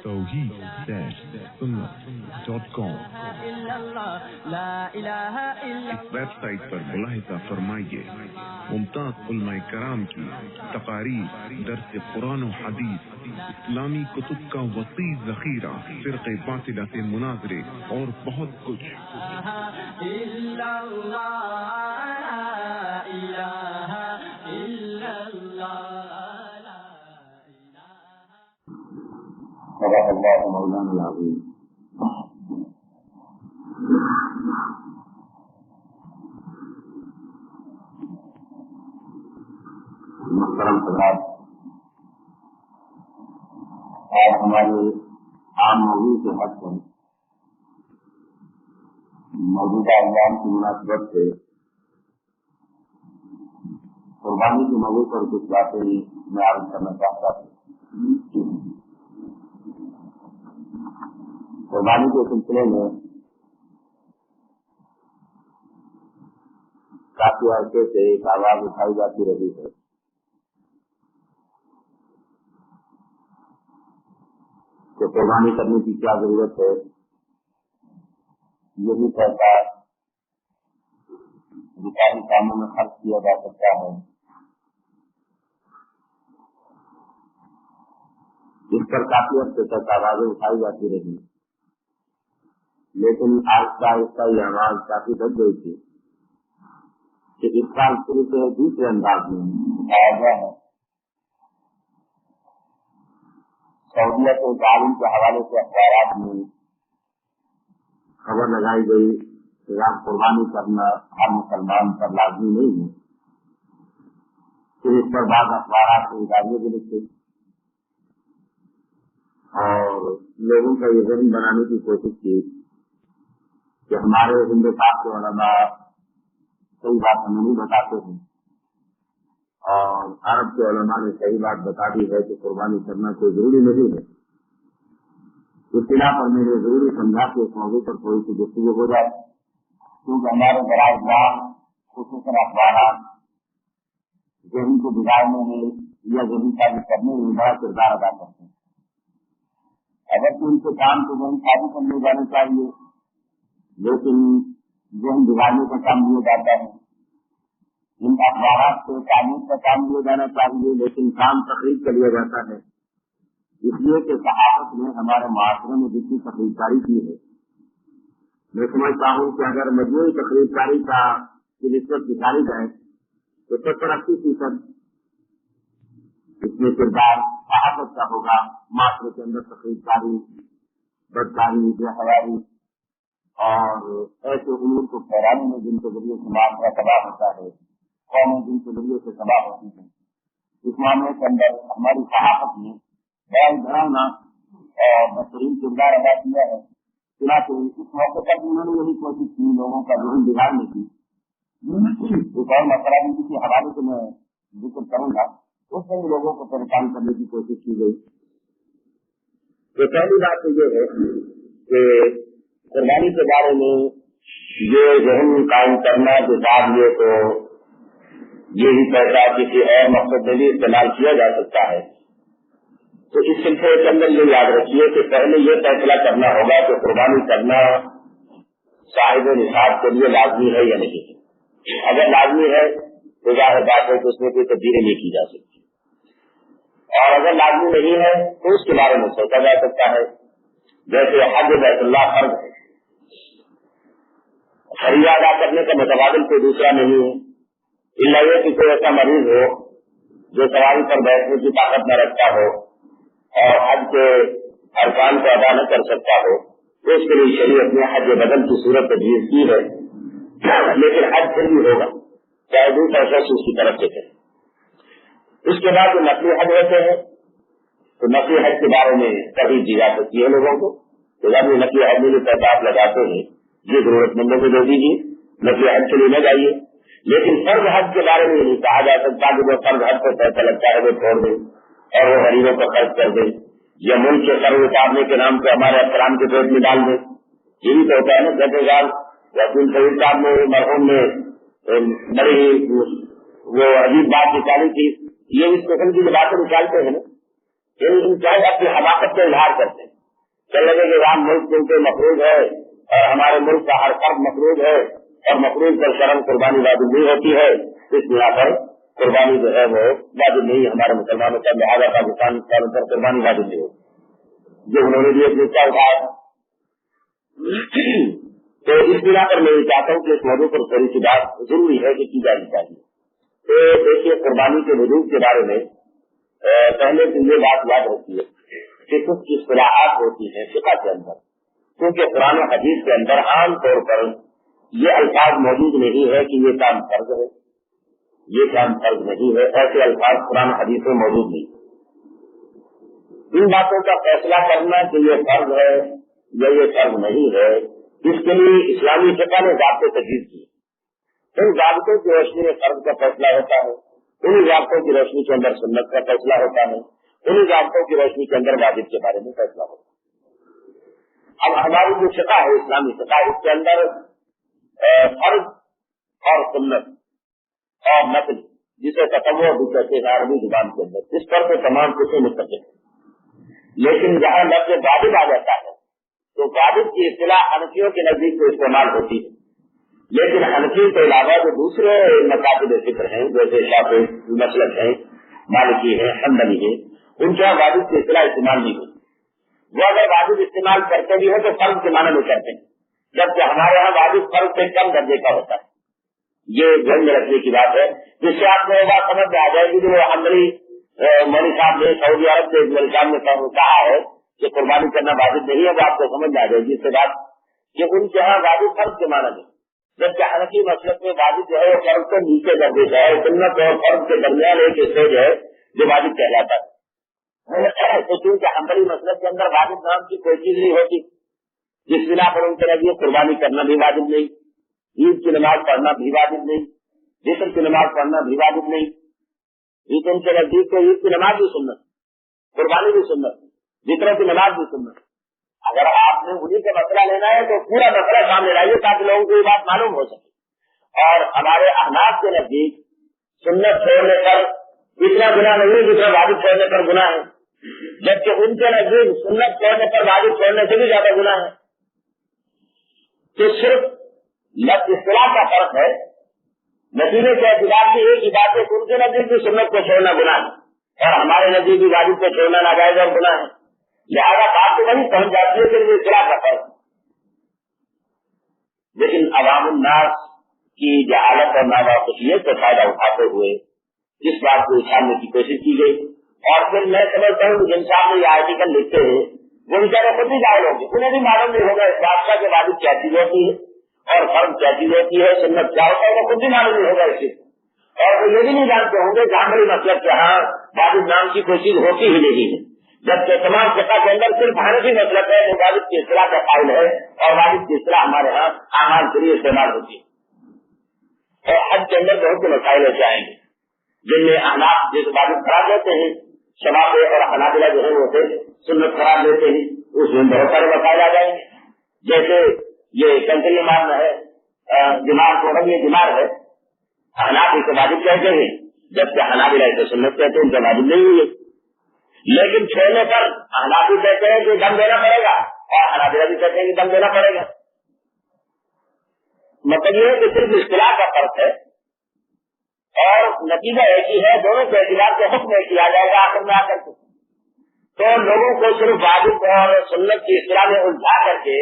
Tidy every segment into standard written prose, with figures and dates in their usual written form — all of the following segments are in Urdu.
توحید-sunnah.com اس ویب سائٹ پر ملاحظہ فرمائیے ممتاز علماء کرام کی تقاریر، درس قرآن و حدیث، اسلامی کتب کا وسیع ذخیرہ، فرقہ باطلہ سے مناظرے اور بہت کچھ۔ صدق اللہ مولانا العظیم۔ محترم حضرات، آج ہمارے عام موضوع کے حد پر موجودہ ایام کی مناسبت سے قربانی کے موضوع پر کچھ باتیں میں عرض کرنا چاہتا ہوں۔ قربانی کے سلسلے میں کافی عرصے سے ایک آواز اٹھائی جاتی رہی ہے کہ قربانی کرنے کی کیا ضرورت ہے، یہی پیسہ رفاہی کاموں میں خرچ کیا جا سکتا ہے۔ اس پر کافی عرصے تک آوازیں اٹھائی جاتی رہی، لیکن آہستہ آہستہ یہ آواز کافی بڑھ گئی تھی کہ اس سال شروع سے دوسرے انداز میں اٹھایا گیا ہے۔ سعودیہ کے تعلیم کے حوالے سے اخبارات میں خبر لگائی گئی کہ آپ قربانی کرنا ہر مسلمان پر لازمی نہیں ہے، پھر اس پر بعض اخبارات سے ادارے بھی لکھے اور لوگوں کا یہ ذہن بنانے کی کوشش کی کہ ہمارے ہندوستان کے علماء صحیح بات ہمیں نہیں بتاتے ہیں اور عرب کے علماء نے صحیح بات بتا دی ہے کہ قربانی کرنا کوئی ضروری نہیں ہے۔ اس بنا پر میرے ضروری سمجھا کہ اس موضوع پر تھوڑی سی گفتگو ہو جائے، کیونکہ ہمارے برائے اجرام خصوصاً اخبارات ذہن کو بگاڑنے میں یا ذہن ثابت کرنے میں بڑا کردار ادا کرتے ہیں۔ اگر تو ان کے کام کو ذہن ثابت کرنے جانا چاہیے، لیکن ذہن بگاڑنے کا کام لیا جاتا ہے۔ ان اخبارات سے تعلیم کا کام لیا جانا چاہیے، لیکن کام تقریر کا لیا جاتا ہے، اس لیے کہ صحافت نے ہمارے معاشرے میں جتنی تقریر کاری کی ہے، میں سمجھتا ہوں کہ اگر مجموعی تقریر کاری کا نسبت دکھائی جائے تو 70-80% اس میں کردار صحافت کا ہوگا۔ معاشرے کے اندر تقریر کاری، بدکاری، بے حیائی اور ایسے امور کو پھیلانے میں جن کے ذریعے سے معاشرہ تباہ ہوتا ہے، قومیں جن کے ذریعے سے تباہ ہوتی ہیں، اس معاملے کے اندر ہماری صحافت نے بڑا گھرانا اور بہترین کردار ادا کیا ہے۔ چنانچہ اس موقع پر انہوں نے یہی کوشش کی لوگوں کا ذہن بگاڑنے کی۔ ایک اور مسئلہ بھی کسی حوالے سے میں ذکر کروں گا، اس میں لوگوں کو پریشان کرنے کی کوشش کی گئی۔ تو پہلی بات تو یہ ہے کہ قربانی کے بارے میں یہ ذہن قائم کرنا کہ صاحب یہ تو یہی پیسہ کسی اور مقصد کے لیے استعمال کیا جا سکتا ہے، تو اس سلسلے کے اندر یہ یاد رکھیے کہ پہلے یہ فیصلہ کرنا ہوگا کہ قربانی کرنا صاحب نصاب کے لیے لازمی ہے یا نہیں۔ اگر لازمی ہے تو ظاہر بات ہے کہ اس میں کوئی تبدیلی نہیں کی جا سکتی، اور اگر لازمی نہیں ہے تو اس کے بارے میں سوچا جا سکتا ہے۔ جیسے حج بیت اللہ فرض ہے، فریضہ ادا کرنے کا متبادل کوئی دوسرا نہیں ہے، الا یہ کہ کوئی ایسا مریض ہو جو سواری پر بیٹھنے کی طاقت نہ رکھتا ہو اور حج کے ارکان کو ادا نہ کر سکتا ہو، تو اس کے لیے شریعت نے حج بدل کی صورت تجویز کی ہے، لیکن حج پھر بھی ہوگا چاہے دوسرا شخص اس کی طرف سے کرے۔ اس کے بعد جو نقلی حج ہوتے ہیں تو نقلی حج کے بارے میں ترغیب دی جا سکتی ہے لوگوں کو کہ جب یہ نقلی حج میں جو پیسہ آپ لگاتے ہیں یہ ضرورت مندوں کو دے دیجیے، نقلی حج کے لیے نہ جائیے۔ لیکن فرض حج کے بارے میں یہ نہیں کہا جا سکتا کہ وہ فرض حج پر پیسہ لگتا ہے وہ چھوڑ دیں اور وہ غریبوں پر خرچ کر دیں، یا ملک کے قرض اتارنے کے نام پہ ہمارے افسران کے پیٹ میں ڈال دیں۔ یہ بھی تو ہوتا ہے نا۔ جیسے وکیل شہید صاحب نے مرحوم نے بڑی وہ عجیب بات نکالی تھی یہ اس قسم کی باتیں نکالتے ہیں نا، ان چاہے اپنی حماقت کا اظہار کرتے ہیں، چل لگے کہ رام ملک کیونکہ مفروض ہے اور ہمارے ملک کا ہر فرد مفروض ہے اور مفروض پر شرم قربانی واجب نہیں ہوتی ہے، اس بنا پر قربانی جو ہے وہ واجب نہیں ہمارے مسلمانوں کا، لہٰذا پاکستان پر قربانی واجب نہیں ہوتی، جو انہوں نے بھی ایک نقطہ اٹھایا۔ تو اس بنا پر میں یہ چاہتا ہوں کہ اس موضوع پر تھوڑی سی بات ضروری ہے کہ کی جانی چاہیے۔ تو دیکھیے، قربانی کے وجود کے بارے میں پہلے تو یہ بات یاد رکھیے کہ کچھ اصطلاحات ہوتی ہیں فقہ کے اندر، کیونکہ قرآن و حدیث کے اندر عام طور پر یہ الفاظ موجود نہیں ہے کہ یہ کام فرض ہے، یہ کام فرض نہیں ہے، ایسے الفاظ قرآن و حدیث میں موجود نہیں۔ ان باتوں کا فیصلہ کرنا کہ یہ فرض ہے یا یہ فرض نہیں ہے، اس کے لیے اسلامی فقہ نے ضابطے تجویز کیے۔ ان ضابطوں کی روشنی میں فرض کا فیصلہ ہوتا ہے، انہیں ضابطوں کی روشنی کے اندر سنت کا فیصلہ ہوتا ہے، انہیں ضابطوں کی روشنی کے اندر واجب کے بارے میں فیصلہ ہوتا ہے۔ اب ہماری جو فقہ ہے اسلامی فقہ، اس کے اندر فرض اور سنت اور نفل، جسے تطوع بھی کہتے ہیں عربی زبان کے اندر، اس پر تو تمام کچھ متفق ہے، لیکن جہاں لفظ واجب آ جاتا ہے تو واجب کی اصطلاح حنفیوں کے نزدیک تو استعمال ہوتی ہے، لیکن حنفی کے علاوہ جو دوسرے مکاتب فکر ہیں جیسے شافعی مسلک ہیں، مالکی ہیں، حنبلی ہیں، ان کے یہاں واجب کی اصطلاح استعمال نہیں ہوتی۔ وہ اگر واجب استعمال کرتے بھی ہو تو فرض کے معنی میں کرتے ہیں، جبکہ ہمارے یہاں واجب فرض سے کم درجے کا ہوتا ہے۔ یہ ذہن میں رکھنے کی بات ہے، جس سے آپ کو یہ بات سمجھ میں آ جائے گی کہ وہ حنبلی مولوی صاحب نے سعودی عرب کے ملکان میں کہا ہے کہ قربانی کرنا واجب نہیں ہے، وہ آپ کو سمجھ میں آ جائے گی اس سے بات کہ ان کے یہاں واجب فرض کے معنی میں، جبکہ حنفی مسلک میں واجب جو ہے وہ فرض سے نیچے درجے کا ہے، سنت اور فرض کے درمیان ایک حصے جو ہے جو واجب کہلاتا ہے۔ تو چونکہ حنبلی مسلک کے اندر واجب نام کی کوئی چیز نہیں ہوتی، جس بنا پر ان کے نزدیک قربانی کرنا بھی واجب نہیں، عید کی نماز پڑھنا بھی واجب نہیں، ذکر کی نماز پڑھنا بھی واجب نہیں، عید ان کے نزدیک تو عید کی نماز بھی سنت، قربانی بھی سنت، ذکروں کی نماز بھی سنت۔ اگر آپ نے انہیں کا مسئلہ لینا ہے تو پورا مسئلہ سامنے لائیے تاکہ لوگوں کو یہ بات معلوم ہو سکے۔ اور ہمارے احناف کے نزدیک سنت چھوڑنے پر اتنا گناہ نہیں ہے جتنا واجب چھوڑنے پر گناہ ہے، جبکہ ان کے نزدیک سنت چھوڑنے پر واجب چھوڑنے سے بھی زیادہ گناہ ہے۔ تو صرف لفظ اصطلاح کا فرق ہے، نتیجے کے اعتبار سے ایک ہی بات ہے، ان کے نزدیک بھی سنت کو چھوڑنا گناہ ہے اور ہمارے نزدیک بھی واجب کو چھوڑنا ناجائز اور گناہ ہے، لہٰذا بات تو وہی پہنچ جاتی ہے کہ یہ اصطلاح کا فرق۔ لیکن عوام الناس کی جہالت اور ناواقفیت کا فائدہ اٹھاتے ہوئے اس بات کو اچھالنے کی کوشش کی گئی، اور پھر میں سمجھتا ہوں کہ جن صاحب یہ آرٹیکل لکھتے ہیں وہ بیچارے خود بھی جاہل ہوں گے، انہیں بھی معلوم نہیں ہوگا اس بات کا کہ واجب کیا چیز ہوتی ہے اور فرض کیا چیز ہوتی ہے، سنت کیا ہوتا ہے، وہ خود بھی معلوم نہیں ہوگا اس چیز، اور وہ یہ بھی نہیں جانتے ہوں گے کہ حنبلی مسلک کے ہاں واجب نام کی کوئی چیز ہوتی ہی نہیں ہے، جبکہ تمام فقہ کے اندر صرف حنفی مسلک ہے جو واجب کی اصطلاح کا قائل ہے، اور واجب کی اصطلاح ہمارے ہاں اعمال کے لیے استعمال ہوتی ہے۔ اور حج کے اندر بہت سے مسائل ایسے آئیں گے جن میں احناف جیسے واجب قرار دیتے ہیں، شفاعی اور حنابلہ جو ہے وہ سنت قرار دیتے ہیں، اس میں بہت سارے مسائل آ جائیں گے، جیسے یہ کنکری مارنا ہے، دماغ کو یہ بیمار ہے، احناف اسے واجب کہتے ہیں جبکہ حنابلہ اسے سنت کہتے ہیں، ان کا واجب نہیں ہوئی، لیکن چھوڑنے پر احنافی کہتے ہیں کہ دم دینا پڑے گا اور حنابلہ بھی کہتے ہیں کہ دم دینا پڑے گا۔ مطلب یہ ہے کہ صرف اصطلاح کا فرق ہے اور نتیجہ ایک ہی ہے، دونوں کے اعتبار سے حکم ایک کیا جائے گا آخر میں آ کر کے۔ تو لوگوں کو صرف واجب اور سنت کی اصطلاح میں الجھا کر کے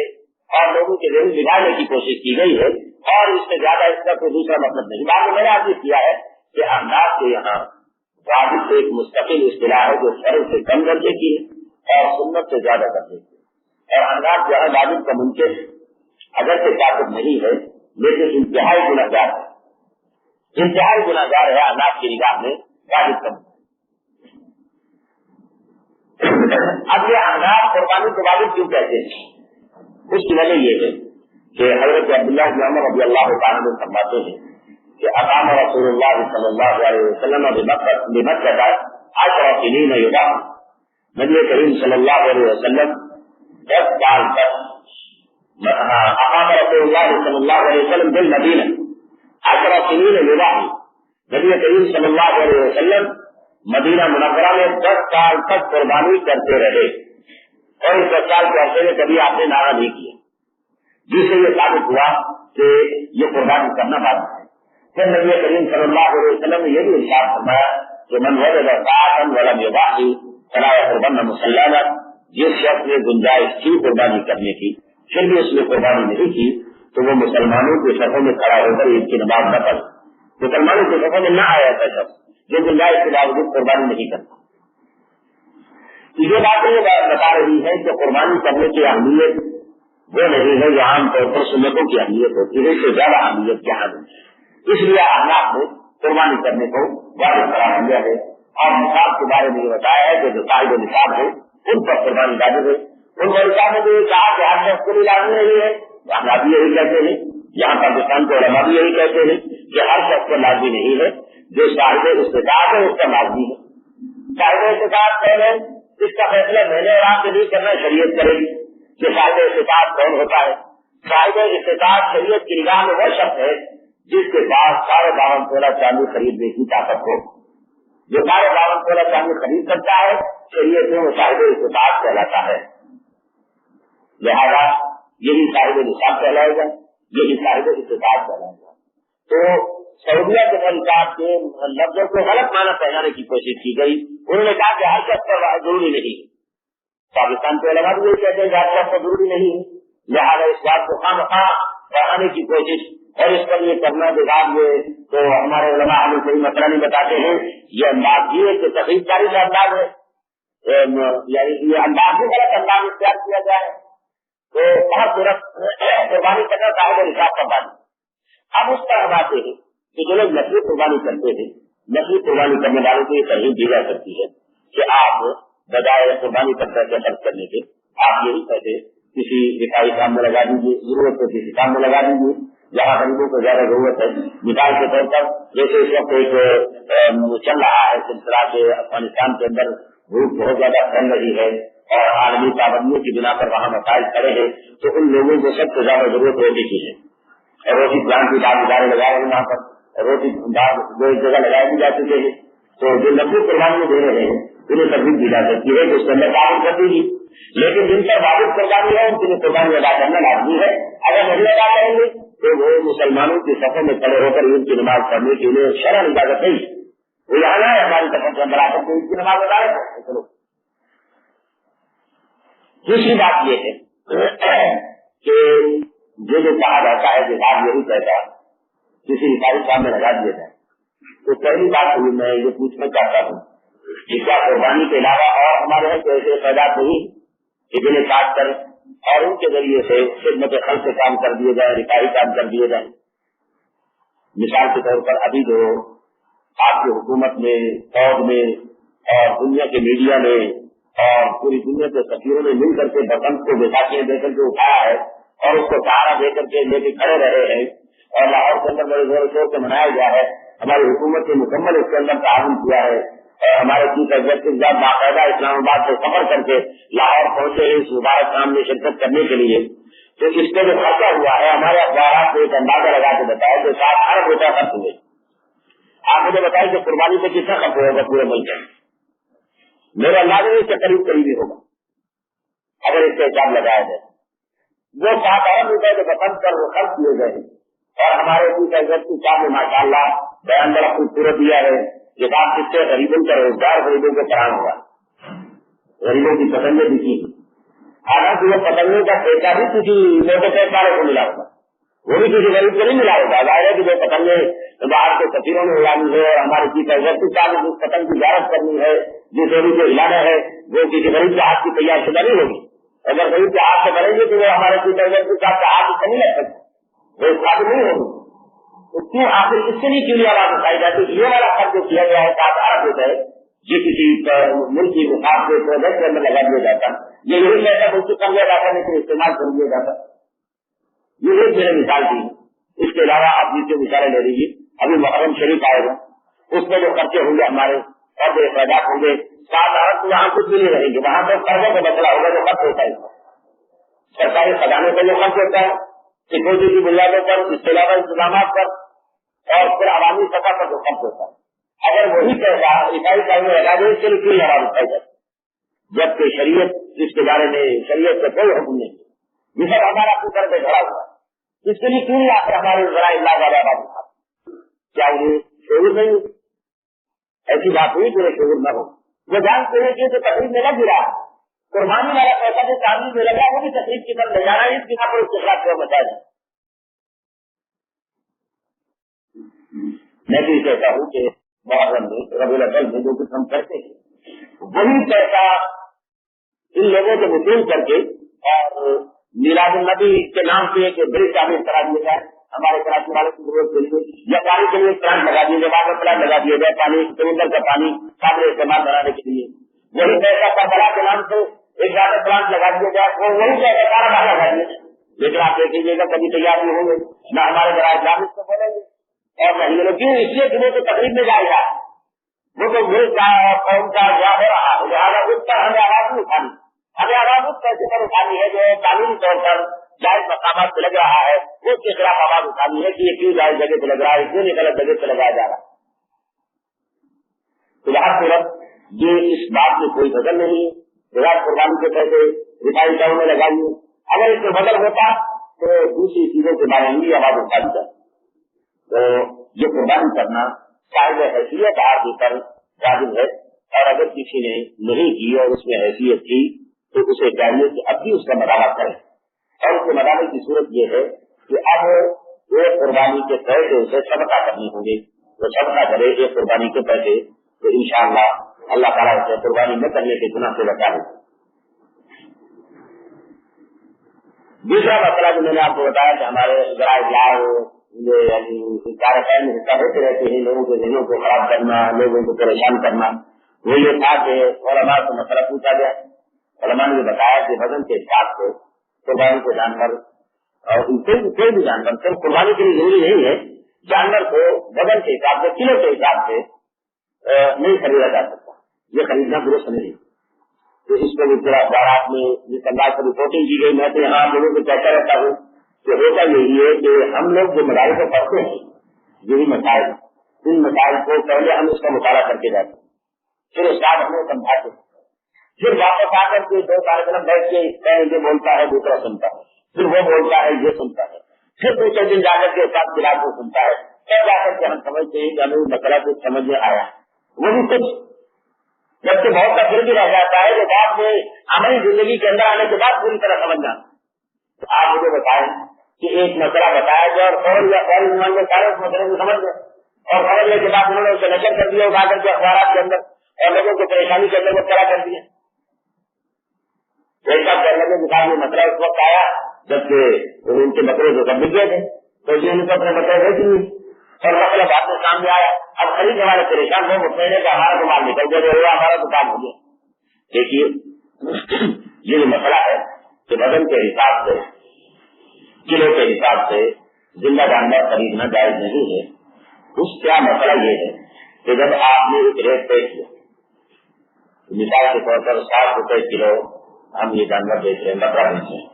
اور لوگوں کے ذہن بگاڑنے کی کوشش کی گئی ہے، اور اس سے زیادہ اس کا کوئی دوسرا مطلب نہیں۔ باقی میں نے آپ نے کیا ہے کہ احناف کے یہاں واجب سے ایک مستقل اصطلاح ہے جو فرض سے کم درجے کی ہے اور سنت سے زیادہ درجے کی ہے، اور احناف جو ہے واجب کا منکر اگرچہ کافر نہیں ہے لیکن انتہائی گنہگار ہے، انتہائی گنہگار ہے احناف کی نگاہ میں واجب کا منکر۔ اب یہ احناف قربانی کو واجب کیوں کہتے ہیں؟ اس کی وجہ یہ ہے کہ حضرت عبداللہ بن عمر رضی اللہ تعالیٰ عنہ فرماتے ہیں کہ اقام رسول اللہ صلی اللہ علیہ وسلم بمکہ 10 سنین یدعو، نبی کریم صلی اللہ علیہ وسلم 10 سال تک اقام رسول اللہ صلی اللہ علیہ وسلم بالمدینہ 10 سنین یدعو، نبی کریم صلی اللہ علیہ وسلم مدینہ منورہ میں 10 سال تک قربانی کرتے رہے اور اس 10 سال کے عرصے میں کبھی آپ نے نعرہ نہیں کیا، جس سے یہ ثابت ہوا کہ یہ قربانی کرنا بات ہے۔ پھر نبی کریم صلی اللہ علیہ وسلم نے یہ بھی ارشاد فرمایا کہ من وجد طاعتا ولم یضحی فلا یقربن مصلانا، جس شخص نے گنجائش تھی قربانی کرنے کی پھر بھی اس نے قربانی نہیں کی تو وہ مسلمانوں کے صفوں میں کھڑا ہو کر عید کی نماز نہ پڑھے۔ مسلمانوں کے صفوں میں نہ آیا ایسا شخص جو گنجائش کے باوجود قربانی نہیں کرتا۔ یہ بات یہ بتا رہی ہے کہ قربانی کرنے کی اہمیت وہ نہیں ہے جو عام طور پر سنتوں کی اہمیت ہوتی ہے، اس سے زیادہ اہمیت کیا ہے۔ اس لیے احناف نے قربانی کرنے کو واجب قرار دیا ہے اور نصاب کے بارے میں یہ بتایا ہے کہ جو صاحب نصاب ہے ان پر قربانی واجب ہے۔ ان ورثہ نے جو کہا کہ ہر شخص کو لازمی نہیں ہے، احناف بھی یہی کہتے ہیں، یہاں پاکستان کے علماء بھی یہی کہتے ہیں کہ ہر شخص کو لازمی نہیں ہے، جو صاحب استطاعت ہے اس کا لازمی ہے۔ صاحب استطاعت کون ہے اس کا فیصلہ میں نے اور آپ نہیں کرنا، شریعت کرے گی کہ صاحب استطاعت کون ہوتا ہے۔ صاحب استطاعت شریعت کی نگاہ میں وہ شخص ہے جس کے پاس 52 تولہ چاندی خریدنے کی طاقت ہو۔ جو 52 تولہ چاندی خرید سکتا ہے شریعت میں وہ صاحب استطاعت کہلاتا ہے، لہذا یہی صاحب نصاب کہلائے گا، یہی صاحب استطاعت کہلائے گا۔ تو سعودیہ کے ملکات کے لفظوں کو غلط معنی پہنانے کی کوشش کی گئی، انہوں نے کہا کہ ہر شخص پر ضروری نہیں ہے۔ پاکستان کے علماء بھی یہی کہتے ہیں کہ ہر شخص پر ضروری نہیں ہے، لہٰذا اس بات کو خواہ بڑھانے کی کوشش اور اس پر یہ کرنا بغیر یہ تو ہمارے علماء ہمیں کوئی مسئلہ نہیں بتاتے ہیں۔ یہ انداز یہ کہ تقریب کاری کا انداز ہے، یعنی یہ انداز بھی غلط انداز اختیار کیا جائے تو بہت درست قربانی کرنا صاحب نصاب کا بات۔ اب اس پر ہم آتے ہیں کہ جو لوگ نسلی قربانی کرتے ہیں، نسلی قربانی کرنے والوں کو یہ ترغیب دی جا سکتی ہے کہ آپ بجائے قربانی پر پیسے خرچ کرنے کے آپ یہی پیسے کسی دفاعی کام میں لگا دیجیے، ضرورت کو کسی کام میں لگا دیجیے جہاں غریبوں کو زیادہ ضرورت ہے۔ مثال کے طور پر جیسے اس وقت ایک چل رہا ہے سلسلہ کہ افغانستان کے اندر بھوک بہت زیادہ پھیل رہی ہے اور عالمی پابندیوں کی بنا پر وہاں مسائل کھڑے ہیں، تو ان لوگوں کو سب سے زیادہ ضرورت روٹی کی ہے۔ روٹی پلانٹ کی بات ادارے لگائے ہیں، وہاں پر روٹی جو ایک جگہ لگائے بھی جا چکے ہیں، تو جو نقلی قربانی دے رہے ہیں انہیں ترغیب دی جا سکتی ہے کہ اس کے اندر تعلق کر دیجیے، لیکن جن پر واجب قربانی ہے ان کے لیے قربانی ادا کرنا لازمی ہے۔ اگر نہیں ادا کریں گے تو وہ مسلمانوں کی صفوں میں کھڑے ہو کر عید کی نماز پڑھنے کے لیے شرعن اجازت نہیں، وہ یہاں ہے ہماری طرف کے اندر آ کر عید کی نماز ادا کریں۔ چلو دوسری بات یہ ہے کہ جو کہا جاتا ہے کہ آپ یہی کہتا ہے کسی عیسائی کام میں لگا دیا جائے، تو پہلی بات میں یہ پوچھنا چاہتا ہوں کہ کیا قربانی کے علاوہ اور ہمارے یہاں ایسے فائدات نہیں کہ جنہیں کاٹ کر اور ان کے ذریعے سے خدمت خلق سے کام کر دیے جائے، رفاہی کام کر دیے جائیں۔ مثال کے طور پر ابھی جو آپ کی حکومت میں، فوج میں اور دنیا کے میڈیا میں اور پوری دنیا کے سفیروں نے مل کر کے بسنت کو بیساکھیاں دے کر کے اٹھایا ہے اور اس کو سہارا دے کر کے لے کے کھڑے رہے ہیں اور لاہور کے اندر بڑے زور شور سے منایا گیا ہے، ہماری حکومت نے مکمل اس کے اندر تعاون کیا ہے اور ہمارے چیف ایگزیکٹو باقاعدہ اسلام آباد سے سفر کر کے لاہور پہنچے ہیں اس مبارک کام میں شرکت کرنے کے لیے، تو اس پہ جو خرچہ ہوا ہے ہمارے اخبارات نے ایک اندازہ لگا کے بتایا کہ 7 ارب روپیہ خرچ ہوئے۔ آپ مجھے بتائیں کہ قربانی سے کتنا خرچ ہوگا پورے ملک میں؟ میرے اندازے اس کے قریبی ہوگا اگر اس کا حساب لگایا جائے۔ وہ 7 ارب روپئے کے پسند پر وہ خرچ کیے گئے اور ہمارے چیف ایگزیکٹو صاحب نے ماشاء اللہ بیان بڑا خوبصورت دیا ہے کہ آپ کس سے غریبوں کا روزگار غریبوں کو فراہم ہوا، غریبوں کی پسندیں بھی کی، حالانکہ وہ پسندوں کا پیسہ بھی کسی موٹے پیسے والے کو ملا ہوگا، وہ بھی کسی غریب کو نہیں ملا ہوگا۔ ظاہر ہے کہ جو پسندیں باہر کے سفیروں نے اڑانی ہے اور ہمارے چیف ایگزیکٹو صاحب نے جس پسند کی زیارت کرنی ہے، جس روڈی کو ہلانا ہے، وہ کسی غریب کے ہاتھ کی تیار شدہ نہیں ہوگی۔ اگر غریب کے ہاتھ سے بڑھیں گے تو وہ ہمارے چیف ایگزیکٹو صاحب کے ہاتھ سے نہیں لگ سکتے، وہ قابل نہیں ہوگی۔ تو کیوں آخر اس سے نہیں کیوں نہیں آواز اٹھائی جاتی؟ یہ والا خرچ جو کیا گیا ہے 7 ارب روپئے یہ کسی ملک کی مفاد کے پروجیکٹ کے اندر لگا دیا جاتا، یہ یہی پیسہ ملک کی قرضہ ادا کرنے کے استعمال کر دیا جاتا۔ یہ ایک میں نے مثال دی، اس کے علاوہ آپ جس سے مثالیں لے لیجیے، ابھی محرم شریف آئے گا، اس میں جو خرچے ہوں گے ہمارے اور جو اخراجات ہوں گے 7 ارب تو وہاں کچھ بھی نہیں رہیں گے، وہاں تو قرضوں کا مسئلہ ہوگا جو خرچ ہوتا ہے، سرکاری خزانے سے جو خرچ ہوتا ہے، سیکورٹی کی بنیادوں پر، اس کے علاوہ انتظامات پر اور پھر عوامی سطح پر جو خرچ ہوتا ہے۔ اگر وہی پیسہ عیسائی کام میں لگا دے اس کے لیے کیوں ناراض اٹھائی جائے، جبکہ شریعت اس کے بارے میں شریعت کا کوئی حکم نہیں، یہ سب ہمارا اوپر پہ کھڑا ہوا، اس کے لیے کیوں نہیں آ کر ہمارے ذرائع اللہ والا بات اٹھا؟ کیا انہیں شعور نہیں؟ ایسی بات ہوئی کہ شعور نہ ہو، وہ جانتے ہیں کہ تو تقریب میں نہ گرا، قربانی والا پیسہ جو تعلیم میں لگا وہ بھی تقریب کی طرف لے جانا ہے، اس بنا پر اس کے خلاف کیوں بچا جائے؟ میں بھی کہتا ہوں کہ محرم میں ربیع الاول میں جو کچھ ہم کرتے ہیں وہی پیسہ ان لوگوں کو وصول کر کے اور میلاد النبی کے نام سے ایک برج تعمیر کرا دیا جائے ہمارے کراچی والوں کی ضرورت کے لیے، یا پانی کے لیے پلانٹ لگا دیے جائے، واٹر پلانٹ لگا دیا جائے، پانی سمندر کا پانی قابل استعمال بنانے کے لیے، وہی پیسہ کربلا کے نام سے ایک واٹر پلانٹ لگا دیا جائے، وہ وہی پیسہ سارا ڈالا لگا دیا جائے، لیکن آپ دیکھ لیجیے گا کبھی تیار نہیں ہوں گے، نہ ہمارے ذرائع اسلام اس کو بولیں گے اور نہیں لوگ کیوں، اس لیے کہ وہ تو تقریب میں جائے گا، وہ تو ملک کا اور قوم کا کیا ہو رہا ہے، لہٰذا اس پر ہمیں آواز نہیں اٹھانی، ہمیں آواز اس پیسے پر اٹھانی ہے جو قانونی طور پر جائز مقامات پہ لگ رہا ہے، اس کے خلاف آواز اٹھانی ہے کہ یہ کیوں جائز جگہ پہ لگ رہا ہے، کیوں نہیں غلط جگہ پہ لگایا جا رہا ہے۔ فی الحال صورت یہ اس بات میں کوئی بدل نہیں ہے، بغیر قربانی کے پیسے رفائی ٹاؤن میں لگائیے، اگر اس میں بدل ہوتا تو دوسری چیزوں کے بارے میں بھی آواز اٹھا دی جائے۔ تو یہ قربانی کرنا صاحب حیثیت آدمی پر واجب ہے، اور اگر کسی نے نہیں کی اور اس میں حیثیت تھی تو اسے چاہیے کہ اب بھی اس کا مداوع کرے، اور اس کے مداوع کی صورت یہ ہے کہ اب وہ قربانی کے پیسے اسے صدقہ کرنے ہوں گے، وہ صدقہ کرے ایک قربانی کے پیسے، تو انشاءاللہ اللہ تعالیٰ اسے قربانی نہ کرنے کے گناہ سے بچا لے۔ دوسرا مسئلہ جو میں نے آپ کو بتایا کہ ہمارے ذرائع کارکن میں حصہ لیتے رہتے ہیں، لوگوں کے ذہنوں کو خراب کرنا، لوگوں کو پریشان کرنا، وہ یہ تھا کہ علماء سے مسئلہ پوچھا گیا، علماء نے بتایا کہ وزن کے حساب سے قربانی کے جانور اور کوئی بھی جانور صرف قربانی کے لیے ضروری نہیں ہے، جانور کو وزن کے حساب سے کلو کے حساب سے نہیں خریدا جا سکتا، یہ خریدنا درست نہیں، تو اس کو بھی پورا اخبارات میں جس انداز سے رپورٹنگ کی گئی، میں تو یہاں لوگوں کو کہتا رہتا ہوں کہ ہوتا یہی ہے کہ ہم لوگ جو مدارس کو پڑھتے ہیں یہی مسائل، ان مسائل کو پہلے ہم اس کا مطالعہ کر کے جاتے ہیں، پھر اس کا ہمیں سمجھاتے ہیں، پھر واپس آ کر کے دو طالب علم بیٹھ کے یہ بولتا ہے دوسرا سنتا ہے، پھر وہ بولتا ہے یہ سنتا ہے، پھر دوسرے دن جا کر کے ساتھ خلاف کو سنتا ہے، تب جا کر کے ہم سمجھتے ہیں کہ ہمیں مسئلہ کچھ سمجھ میں آیا، وہ بھی کچھ جبکہ بہت کا پھر بھی رہ جاتا ہے جو بعد میں عملی زندگی کے اندر آنے کے بعد پوری طرح سمجھنا۔ آپ مجھے بتائیں کہ ایک مسئلہ بتایا گیا اور فوراً یا فوری ایمان میں سارے اس مسئلے کو سمجھ گئے، اور سمجھنے کے بعد انہوں نے اسے نشر کر دیا اٹھا کر کے اخبارات کے اندر، اور لوگوں کو پریشانی کے اندر مبتلا کر دیا۔ ایسا کرنے کے بعد یہ مسئلہ اس وقت آیا جبکہ ان کے بکرے جو سب بک گئے تھے، تو یہ ان کو اپنے بکرے بیچ دیے اور مسئلہ بعد میں سامنے آیا، اب خرید ہمارے پریشان ہو مہینے کا ہمارا تو مال نکل گیا، ہمارا تو کام ہو گیا۔ دیکھیے یہ جو مسئلہ ہے کہ وزن کے حساب سے کلو کے حساب سے زندہ جانور خریدنا جائز نہیں ہے، اس کا مسئلہ یہ ہے کہ جب آپ نے ایک ریٹ طے کیا، مثال کے طور پر 60 روپے کلو ہم یہ جانور بیچ رہے ہیں، بکرا بیچ رہے ہیں،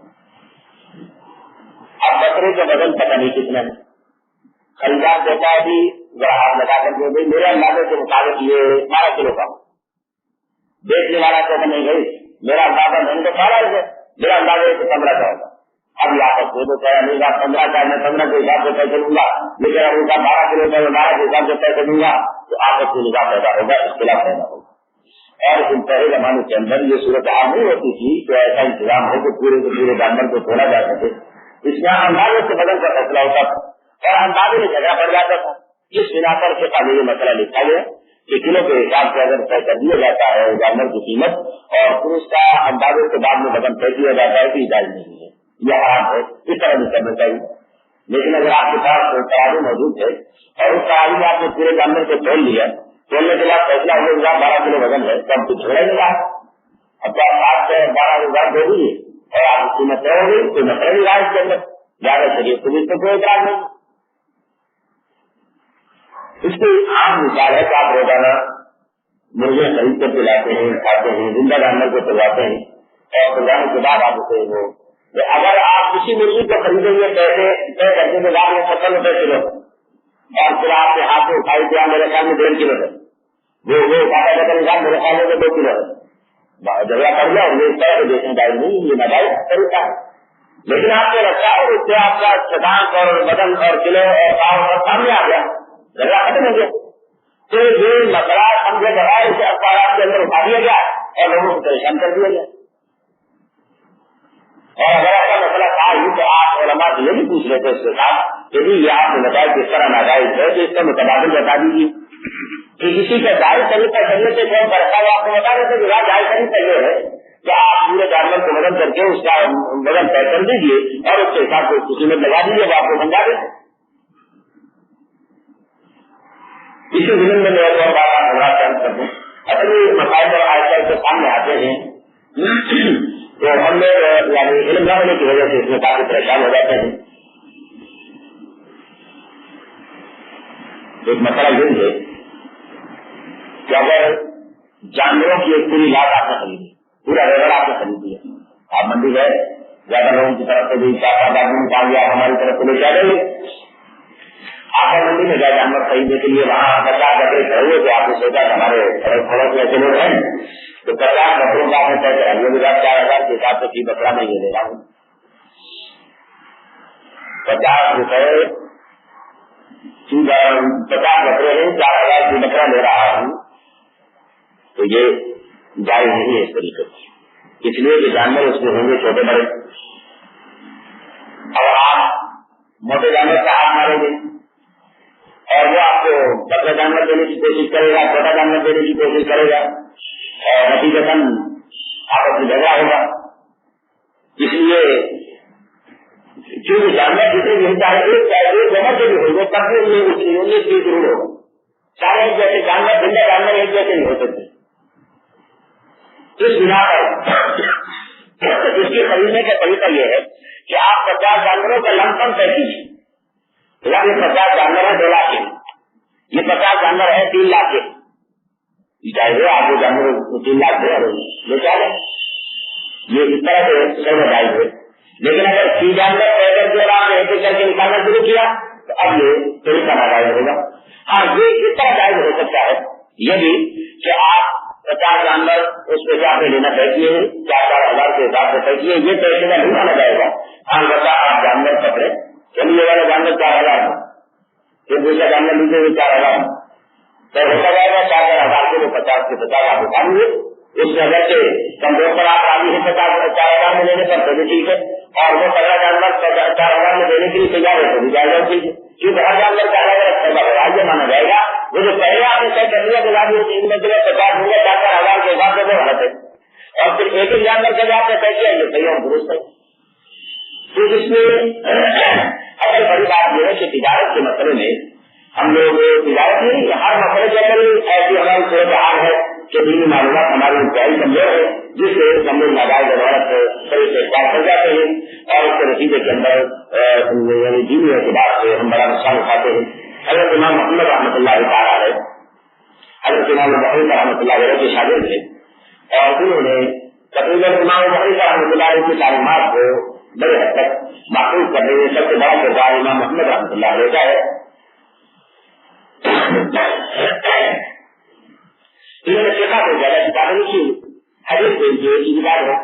اب بکرے کا وزن پتہ نہیں کتنا ہے، خریدار دیتا ہے بھی گراہک لگا کر کے بھائی میرے اندازے کے مطابق یہ 12 کلو کا، بیچنے والا تو نہیں گئی میرا اندازہ نہیں تو 12 روپے، میرا اندازہ 15 کا ہوگا، اب یہ آپ کو کہا نہیں گا 15 کا، میں 15 کے حساب سے پیسے دوں گا، لیکن اب ان کا 12 کلو کا 12 کے حساب سے پیسے دوں گا تو آپس میں نگاہ پیدا ہوگا، اختلاف پیدا ہوگا۔ اور ان پہلے زمانے کے اندر یہ صورت عام نہیں ہوتی تھی کہ ایسا انتظام ہو کہ پورے کے پورے جانور کو تولا جا سکے، اس میں اندازے سے بدل کا فیصلہ ہوتا تھا اور اندازے میں جھگڑا پڑ جاتا تھا۔ اس بنا پر کے پہلے یہ مسئلہ لکھا گیا کہ کلو کے حساب سے اگر طے کر دیا جاتا ہے جانور کی قیمت اور پھر اس کا اندازے کے بعد میں بدل طے کیا جاتا ہے تو جائز نہیں ہے، یہ حرام ہے، اس طرح نہیں کرنا چاہیے۔ لیکن اگر آپ کے پاس ترازو موجود ہے اور اس ترازو میں آپ نے پورے جانور کو تول لیا، تولنے کے بعد فیصلہ ہو گیا 12 کلو وزن ہے تو ہم کچھ چھوڑے نہیں رہا، اب کیا 7 سے 12,000 دے دیجیے اور آپ کی قیمت طے ہوگی کوئی مسئلہ نہیں رہا اس کے اندر، زیادہ شریف کو بھی اس کو کوئی اعتراض نہیں۔ اس کی عام مثال ہے کہ آپ روزانہ مرغیاں خرید کر کے لاتے ہیں، کھاتے ہیں، زندہ جانور کو تلواتے ہیں اور تلوانے کے بعد آپ اسے وہ اگر آپ کسی مرغی کو خریدیں گے پیسے طے کرنے کے بعد وہ 70 روپے کلو اور پھر آپ کے ہاتھ میں اٹھائی دیا میرے خیال میں 1.5 کلو ہے وہ زیادہ بہتر انسان میرے خیال میں 2 کلو ہے، جگہ پڑ گیا اور یہ اس طرح سے دیکھنے جائز نہیں، یہ ناجائز طریقہ ہے۔ لیکن آپ کو لگتا ہے اس سے آپ کا شدان اور بدن اور کلو اور پاؤں اور سامنے آ گیا، جگہ ختم ہو گیا، تو یہ مسئلہ سمجھے بغیر اسے اخبارات کے اندر اٹھا دیا گیا اور لوگوں کو پریشان کر دیا گیا۔ اور اگر ایسا مسئلہ تھا ہی تو آپ علماء سے یہ بھی پوچھ لیتے اس کے ساتھ کہ یہ آپ نے بتایا کس طرح ناجائز ہے تو اس کا متبادل بتا دیجیے کہ کسی کا جائز طریقہ کرنے سے کون کرتا ہے، آپ کو بتا دیتے کہ جائز طریقہ یہ ہے کہ آپ پورے جانور کو وزن کر کے اس کا وزن طے کر دیجیے اور اس کے حساب سے کسی میں لگا دیجیے، وہ آپ کو سمجھا دیتے۔ اسی زمین میں میرے اور بات حضرات بیان کر دوں، اصلی مسائل اور آئے کے سامنے آتے ہیں تو ہم لوگ یعنی علم نہ ہونے کی وجہ سے اس میں کافی پریشان ہو جاتے ہیں۔ ایک مسئلہ یہ ہے کہ اگر جانوروں کی ایک پوری لاٹ آپ نے خریدی، پورا ریوڑ آپ نے خریدی ہے، آپ منڈی گئے، زیادہ لوگوں کی طرف سے بھی 4-5 آدمی نکال دیا، ہماری طرف سے لے کے آ گئے، آپ منڈی میں گئے جانور خریدنے کے لیے، وہاں 50 بکرے کھڑے ہوئے تھے، آپ نے سوچا کہ ہمارے پڑوس میں ایسے لوگ ہیں تو 50 بکروں کا آپ نے طے کرا، یہ بھی 4,000 کے حساب سے فی بکرا میں یہ دے رہا ہوں، 50 روپئے 50 بکرے ہیں، 4,000 کی بکرا لے رہا ہوں، تو یہ جائز نہیں ہے اس طریقے سے، اس لیے کہ جانور اس میں ہوں گے چھوٹے بڑے، اور آپ موٹے جانور کا ہاتھ ماریں گے اور وہ آپ کو بکرا جانور دینے کی کوشش کرے گا، چھوٹا جانور دینے کی کوشش کرے گا اور نتیجتاً آپس میں جھگڑا ہوگا۔ اس لیے جو جانور جتنے بھی چاہے جمع سے بھی ہوگا تب بھی انہیں چیز ضرور ہوگا، سارے ایک جیسے جانور زندہ جانور ایک جیسے نہیں ہو سکتے۔ اس بنا پر اس کی خریدنے کا طریقہ یہ ہے کہ آپ 50 جانوروں کا لم سم طے کیجیے، یہ 50 جانور ہے 2 لاکھ کے، یہ 50 جانور ہے 3 لاکھ کے، چاہیے آپ وہ جانور 3 لاکھ دے لے چاہے، یہ اس طرح سے سب جائز ہے۔ لیکن اگر 3 جانور طے کر کے اور آپ نے ایک کر کے نکالنا شروع کیا تو اب یہ طریقہ ناجائز ہوگا۔ ہاں یہ اس طرح جائز ہو سکتا ہے یہ بھی کہ آپ 50 جانور اس پہ جا کے لینا طے کیے، 4-4 ہزار کے حساب سے طے کیے، یہ طے کرنا نہیں مانا جائے گا۔ ہاں بتا آپ جانور پکڑے، چلیے والا جانور 4,000 ہے، پھر دوسرا جانور لیجیے وہ 4,000 تو ہوتا جائے گا 4,000 کے وہ 50 کے 50 آپ اٹھا لیے، اس وجہ سے کمزور پر آپ راضی ہیں 4,000 میں لینے پر تو بھی ٹھیک ہے، اور وہ 15 جانور 4,000 میں دینے کے لیے تیار ہے تو بھی جائے گا ٹھیک ہے، کیونکہ ہر جانور 4,000 مانا جائے گا۔ وہ جو پہلے آپ نے طے کر لیا کہ لاجی 3 میں 50 ہوں گے 4,000 کے حساب سے وہ غلط ہے، اور پھر ایک ایک جانور کا جو آپ نے طے کیا یہ صحیح اور درست ہے۔ تو اس میں اصل بڑی بات یہ ہے کہ تجارت کے مسئلے میں ہم لوگ تجارت نہیں، ہر مسئلے کے اندر ایسی ہماری صورتحال ہے کہ دینی معلومات ہماری انتہائی کمزور ہے، جس سے ہم لوگ ناجائز عدالت سے استعمال کر جاتے ہیں اور اس کے نتیجے کے اندر یعنی دینی اعتبار سے ہم بڑا نقصان اٹھاتے ہیں۔ حضرت امام محمد رحمۃ اللہ تعالیٰ حضرت امام بخاری رحمۃ اللہ علیہ کے شاگرد تھے اور انہوں نے تقریباً امام بخاری رحمۃ اللہ علیہ کی تعلیمات کو بڑے حد تک محفوظ کرنے میں سب سے بڑا کردار امام محمد رحمۃ اللہ علیہ کا ہے۔ انہوں نے فقہ کو زیادہ کتابیں لکھی، حدیث جو کی کتاب ہے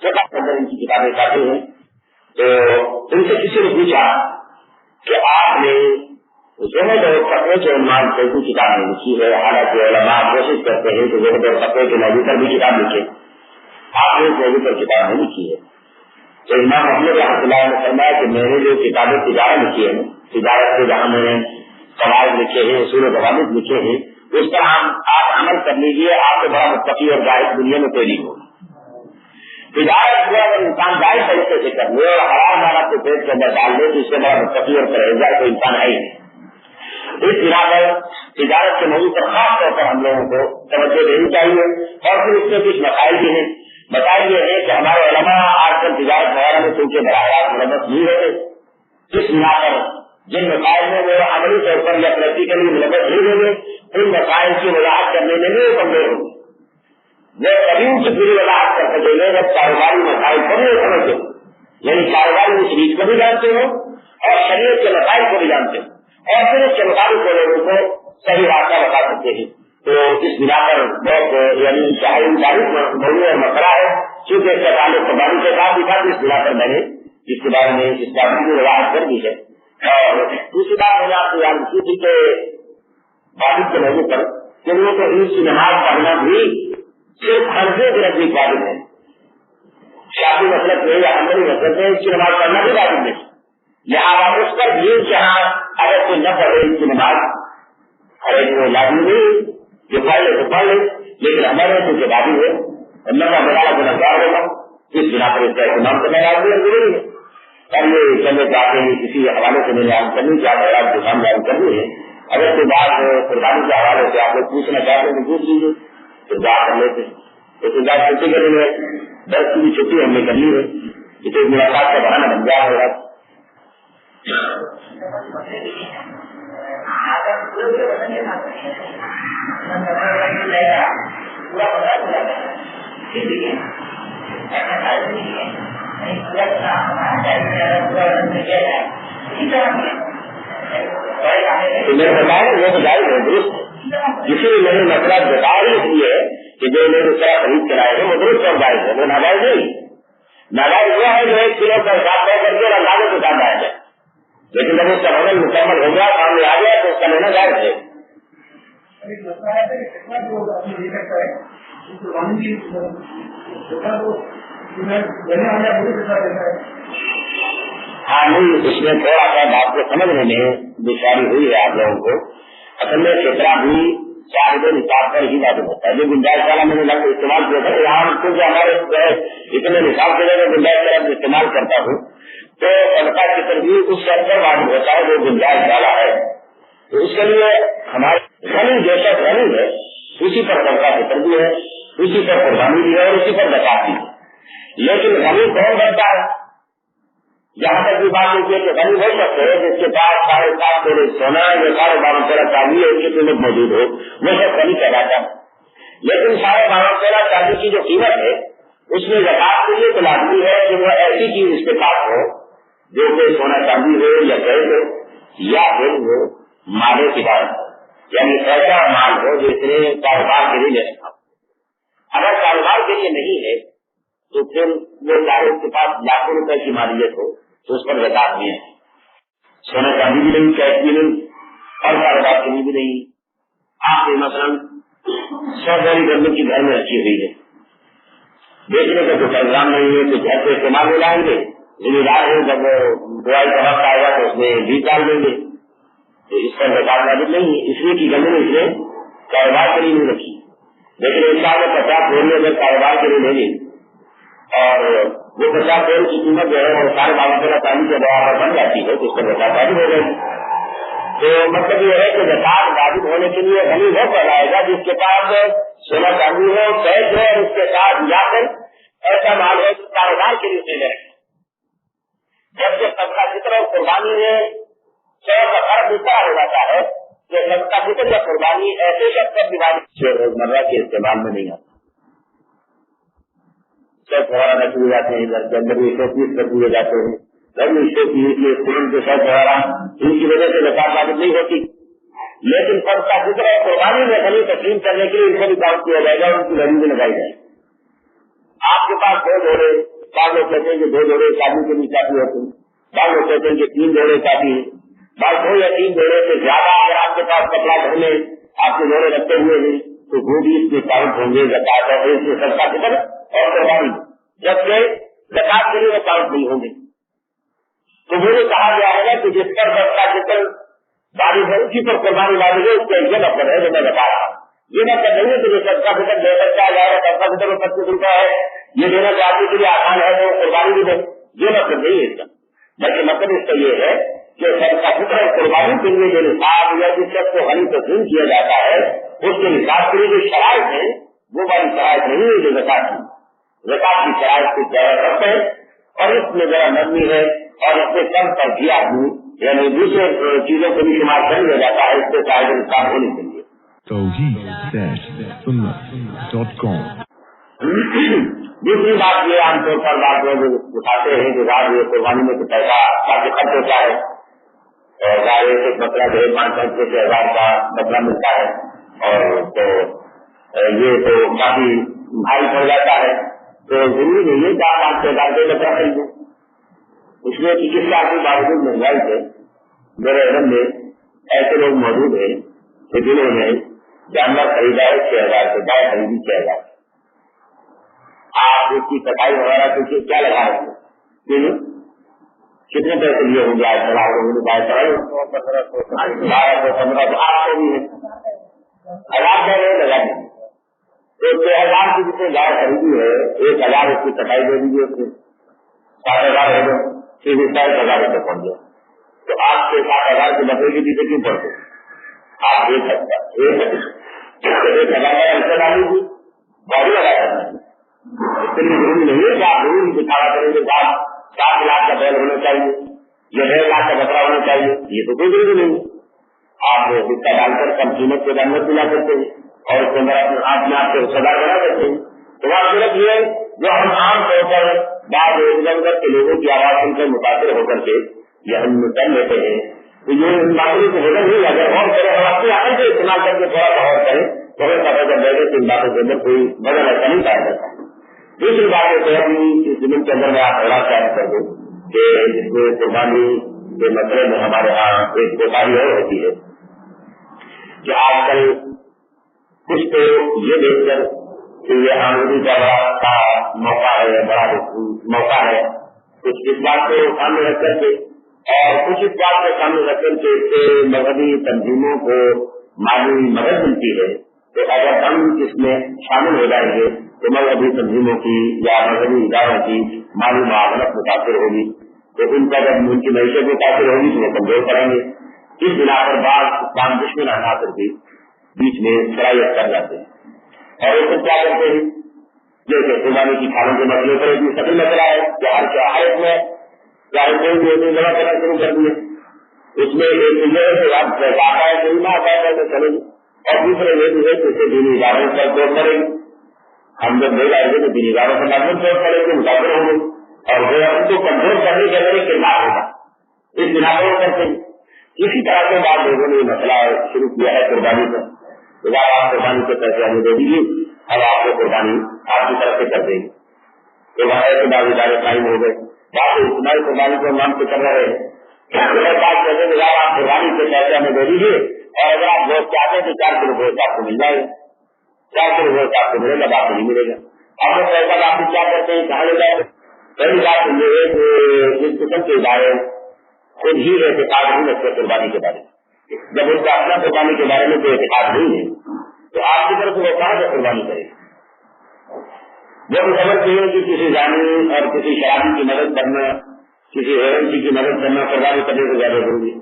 فقہ کے اندر ان کی کتابیں کافی ہیں، تو ان سے کسی نے پوچھا کہ آپ نے زہد اور تقوی کے عنوان سے کوئی کتاب نہیں لکھی ہے، حالانکہ علماء کوشش کرتے ہیں کہ زہد اور تقوی کے موضوع پر بھی کتاب لکھے، آپ نے اس موضوع پر کتاب نہیں لکھی ہے۔ تو امام محمد رحمۃ اللہ نے فرمایا کہ میں نے جو کتابیں تجارت لکھی ہے، تجارت سے جہاں میں نے قواعد لکھے ہیں، اصول و ضوابط لکھے ہیں، اس پر آپ عمل کر لیجیے، آپ کو بڑا متقی اور زاہد دنیا میں کوئی نہیں ہوگا۔ تجارت کو اگر انسان جائز طریقے سے کر لے اور حرام مال کو پیٹ کے اندر ڈال دے تو اس سے بڑا متقی اور پرہیزگار کوئی انسان ہے ہی نہیں۔ اس بنا پر تجارت کے موضوع پر خاص طور پر ہم لوگوں کو توجہ دینی چاہیے، اور پھر اس میں کچھ مسائل بھی ہیں۔ مسائل یہ ہے کہ ہمارے علماء آج کل تجارت وغیرہ میں چونکہ براہ راست ملوث نہیں ہوتے، اس بنا پر جن مسائل میں وہ عملی طور پر یا پریکٹیکلی ملوث نہیں ہوں گے ان مسائل کی وضاحت کرنے میں بھی وہ کمزور ہوں گے۔ وہ قدیم سے پوری وضاحت کر سکیں گے جب کاروباری مسائل کو بھی سمجھتے ہو، یعنی کاروباری شریعت کو بھی جانتے ہو اور شریعت کے مسائل کو بھی جانتے ہو، اور پھر اس کے مطابق وہ لوگوں کو صحیح راستہ بتا سکتے ہیں۔ تو اس بنا پر بہت یعنی انتہائی تاریخ موضوع اور مسئلہ ہے، چونکہ اس کا تعلق قربانی کے ساتھ بھی تھا، تو اس بنا پر میں نے اس کے بارے میں اس بات کی وضاحت کر دی ہے۔ اور دوسری بات میں نے آپ کو یاد کی تھی کہ واجب کے موضوع پر کہ وہ تو عید کی نماز پڑھنا بھی صرف حرضے کے نزدیک واجب ہے، شافی مطلب ہے یا حنبلی مطلب ہے اس کی نماز پڑھنا بھی واجب نہیں، لہٰذا اس پر بھی جہاں اگر کوئی نہ پڑھے اس کی نماز وہ لازمی نہیں، جو پڑھ لے تو پڑھ لے، لیکن ہمارے کچھ واجب ہے، اللہ کا بڑا گنہگار ہوگا، اس بنا پر اس کا اہتمام کرنا لازمی اور ضروری ہے۔ اور یہ چلے چاہتے ہیں کسی حوالے سے میرے آپ کرنی چاہتے ہیں، آپ کو سامنے کرنی ہے، اگر کوئی بات قربانی کے حوالے سے آپ لوگ پوچھنا چاہتے ہیں تو پوچھ لیجیے، پھر بات کر لیتے ہیں۔ تو پھر بات چھٹی کرنی ہے، 10 کی بھی چھٹی ہم نے کرنی ہے، اسے ملاقات کا بہانا بن جائے گا۔ میرے بتایا وہ تو جائز ہے، درست، اسی لیے میں نے مسئلہ بتا ہی اس لیے کہ جو لوگ اس طرح خرید کرائے ہیں وہ درست اور جائز ہے، وہ ناجائز نہیں۔ ناجائز وہ ہے جو 1 کلو کا حساب طے کر کے اور اندازے کے ساتھ آیا جائے، لیکن جب اس کا بدل مکمل ہو گیا سامنے آ گیا تو اس کا لینا جائز ہے۔ ہاں نہیں، اس میں تھوڑا سا بات کو سمجھنے میں دشواری ہوئی ہے آپ لوگوں کو۔ اصل میں فطرہ بھی صاحب نصاب پر ہی واجب ہوتا ہے، جو گنجائش والا میں نے استعمال کیا تھا، یہاں کیونکہ ہمارے اتنے نصاب کے لیے گنجائش والا استعمال کرتا ہوں تو صدقہ کی تربیت اس شرط پر واجب ہوتا ہے جو گنجائش والا ہے، تو اس کے لیے ہمارے غنی جو شخص غنی ہے اسی پر صدقہ کی تربیت ہے، اسی پر قربانی بھی ہے اور اسی پر زکات بھی ہے۔ لیکن غنی کون بنتا ہے؟ جہاں تک بھی بات ہوتی ہے کہ غنی ہو سکتے ہیں جس کے پاس 7.5 توڑے سونا یا 12.5 تولا چاندی ہے، اس کی قیمت موجود ہو، وہ سب غنی کہلاتا ہے۔ لیکن 12.5 تولا چاندی کی جو قیمت ہے اس میں زکات کے لیے تو لازمی ہے کہ وہ ایسی چیز اس کے پاس ہو جو کہ سونا چاندی ہو یا گیس ہو یا پھر وہ مال تجارت، یعنی ایسا مال ہو جس نے کاروبار کے لیے لے رکھا۔ اگر کاروبار کے لیے نہیں ہے تو پھر وہ چاہے اس کے پاس لاکھوں روپے کی مالیت ہو تو اس پر زکات نہیں ہے، سونا چاندی بھی نہیں، کیش بھی نہیں اور کاروبار کے لیے بھی نہیں۔ آپ کے مثلاً 100 بوری گندم کی گھر میں رکھی ہوئی ہے، بیچنے کا کوئی انتظام نہیں ہے، تو گھر سے استعمال میں لائیں گے، ذمہ دار ہے جب دوائی کا وقت آئے گا تو اس میں بیج ڈال دیں گے، تو اس پر زکات واجب نہیں ہے، اس لیے کہ گندم اس نے کاروبار کے لیے نہیں رکھی۔ لیکن ایک سال میں 50 بوری اگر کاروبار کے لیے لے لی اور وہ 50 بوری کی قیمت جو ہے وہ 12.5 چاندی کے برابر بن جاتی ہے تو اس پر زکات واجب ہو گئی۔ تو مطلب یہ ہے کہ زکات واجب ہونے کے لیے غنی وہ کہلائے گا جس کے پاس سونا چاندی ہو، کیش ہے، اور اس کے ساتھ یا پھر ایسا مال ہے جو کاروبار کے لیے لے رہے ہیں۔ جبکہ صدقہ فطر اور قربانی میں 100 کا فرق اتنا ہو جاتا ہے کہ صدقہ فطر یا قربانی ایسے شخص پر دیواری روزمرہ کے استعمال میں نہیں آتا۔ سب وغیرہ رکھ لیے جاتے ہیں، گھر کے اندر بھی شوقیس رکھ لیے جاتے ہیں، گھر میں شوقیس اسکول کے سب وغیرہ ان کی وجہ سے زکات واجب نہیں ہوتی۔ لیکن صدقہ فطر اور قربانی میں غنی تسلیم کرنے کے لیے ان کو بھی کام کیا جائے گا، ان کی غنی بھی لگائی جائے گی۔ آپ کے پاس 2 جوڑے، بعض لوگ کہتے ہیں کہ 2 جوڑے شادی کے لیے کافی ہوتے ہیں، بعض لوگ کہتے ہیں کہ 3 جوڑے کافی ہے، بعض 2 یا 3 جوڑے سے زیادہ اگر آپ کے پاس کپڑا گھر میں آپ کے جوڑے رکھے ہوئے ہیں تو وہ بھی اس میں کاؤنٹ ہوں گے، زکات اور اس میں صدقہ فطر اور قربانی، جبکہ زکات کے لیے وہ کاؤنٹ نہیں ہوں گے۔ تو وہ کہا گیا ہے کہ جس پر صدقہ فطر واجب ہے اسی پر قربانی واجب ہے، اس کا یہ مطلب ہے جو میں بتا رہا ہوں۔ یہ مطلب نہیں ہے کہ جو صدقہ فطر دے سکتا ہے صدقہ فطر میں 25 روپئے ہے، یہ دینا چاہتے کے لیے آسان ہے تو قربانی بھی دے، یہ مطلب نہیں ہے اس کا، بلکہ مطلب اس کا یہ ہے کہ صدقہ فطر اور قربانی کے لیے جو نصاب یا جس شخص کو غنی تسلیم کیا جاتا ہے اس کے نصاب کے لیے جو شرائط ہیں وہ والی شرائط نہیں ہے جو زکات کی شرائط کو ذرا کرتے ہیں، اور اس میں ذرا نرمی ہے اور اس سے کم ترجیح آدمی یعنی دوسرے چیزوں کو بھی شمار کر لیا جاتا ہے، اس سے صاحب نصاب ہونے کے لیے۔ توحید-سنت.com دوسری بات یہ عام طور پر بات لوگ اٹھاتے ہیں کہ بعض یہ قربانی میں تو پیسہ کافی خرچ ہوتا ہے اور ایک بکرا جو 500 سے 1000 کا بکرا ملتا ہے اور تو یہ تو کافی بھاری پڑ جاتا ہے. تو ضروری نہیں ہے کہ آپ 5,000 کے بچہ خریدیں. اس میں چکسا کے باوجود مہنگائی سے میرے علم میں ایسے لوگ موجود ہیں کہ جنہوں نے جانور خریدا ہے 6,000 سے، گائے خریدی 6,000. آپ اس کی کٹائی وغیرہ کے کیا لگا رہے ہیں؟ کتنے پیسے لیے ہوں گے؟ آج چلا ہوگا گائے چڑھائی 1200-1500 800 بھی ہے. 1,000 لگا دیجیے تو 6,000 کی جتنے گائے خریدی ہے 1,000 اس کی کٹائی دے دیجیے. اس میں 7,000 ہو گئے، پھر 7,000 روپئے پڑ گیا. تو آپ کے 7,000 کے بکرے کے پیچھے کیوں پڑتے؟ آپ 1,000 کا ایسا ڈالیے باڈی لگا کرنا ہے. اس کے لیے ضروری نہیں ہے کہ آپ ضرور دکھاوا کریں گے 7 لاکھ کا بیل ہونا چاہیے یا 1.5 لاکھ کا بکرا ہونا چاہیے. یہ تو کوئی ضروری نہیں ہے. آپ حصہ ڈال کر کم قیمت کے جانور دلا سکتے ہیں اور اس کے اندر آپ میں آپ کو سزا بنا سکتے ہیں. تو بات صرف یہ ہے جو ہم عام طور پر بعض ادھر کے لوگوں کی آواز سن کر متاثر ہو کر کے یہ ہم کر لیتے ہیں. تو یہ ان باتوں کو ہونا نہیں. اگر اور کریں ہم اپنی عقل سے استعمال کر کے تھوڑا سا اور کریں تو ہمیں پتا چل جائے گا کہ ان باتوں کے اندر کوئی بدل ایسا نہیں پایا جاتا. دوسری بات یہ ہے کہ اس زمین کے اندر میں آپ بڑا خیال کر دوں کہ جس میں قربانی کے مسئلے میں ہمارے یہاں ایک کوتاہی اور ہوتی ہے کہ آج کل کچھ تو یہ دیکھ کر کہ یہ آمدنی کا بڑا موقع ہے، بڑا موقع ہے، کچھ اس بات کو سامنے رکھ کر کے اور کچھ اس بات کو سامنے رکھ کر کے مذہبی تنظیموں کو مالی مدد ملتی ہے. تو اگر ہم اس میں شامل ہو جائیں گے تو مذہبی تنظیموں کی یا مذہبی اداروں کی مالی معاونت متاثر ہوگی. تو ان کا جب ان کی معیشت متاثر ہوگی تو وہ کمزور کریں گے. اس بنا پر بعض اسلام دشمن عناصر بھی بیچ میں شرائط کر جاتے ہیں اور اس کو کیا کرتے ہیں جیسے قربانی کی کھانوں کے مسئلے پر بھی سبھی مسئلہ ہے کہ ہر شہر میں چاہے کوئی بھی جمع کرنا شروع کر دیے. اس میں ایک یہ ہے کہ آپ آتا ہے کوئی نہ آتا ہے تو چلے گی اور دوسرے یہ بھی ہے کہ اسے دینی اداروں پر زور کرے گی. ہم جب لے جائیں گے تو دینی اداروں پر مضبوط طور کرے گی متاثر ہوں گے اور وہ ان کو کنٹرول کرنے کے اندر کردار ہوگا. اس بنا پر کرتے ہیں. اسی طرح سے بعض لوگوں نے یہ مسئلہ شروع کیا ہے قربانی کا. آپ قربانی کے پیسے ہمیں دے دیجیے اور آپ کو قربانی آپ کی طرف سے کر دیں گے. تو وہاں ایسے بعض ادارے قائم ہو گئے. بات اجتماعی قربانی کو نام سے کر رہے ہیں. بات کہتے ہیں کہ آپ قربانی کے پیسے ہمیں دے دیجیے اور اگر آپ گوشت چاہتے ہیں تو 4 کلو گوشت آپ کو مل جائے گا. 4 کلو گوشت آپ کو ملے گا، باقی نہیں ملے گا. اب وہ پیسہ آپ کیا کرتے ہیں کہاں لے جائے گا؟ پہلی بات یہ ہے کہ اس قسم کے ادارے خود ہی اعتقاد نہیں رکھتے قربانی کے بارے میں. جب ان کا اپنا قربانی کے بارے میں کوئی اعتقاد نہیں ہے تو آپ کی طرف سے وہ کہاں سے قربانی کرے گا؟ جب سمجھتے ہیں کہ کسی زانی اور کسی شرابی کی مدد کرنا، کسی ہیرنسی کی مدد کرنا قربانی کرنے سے زیادہ ضروری ہے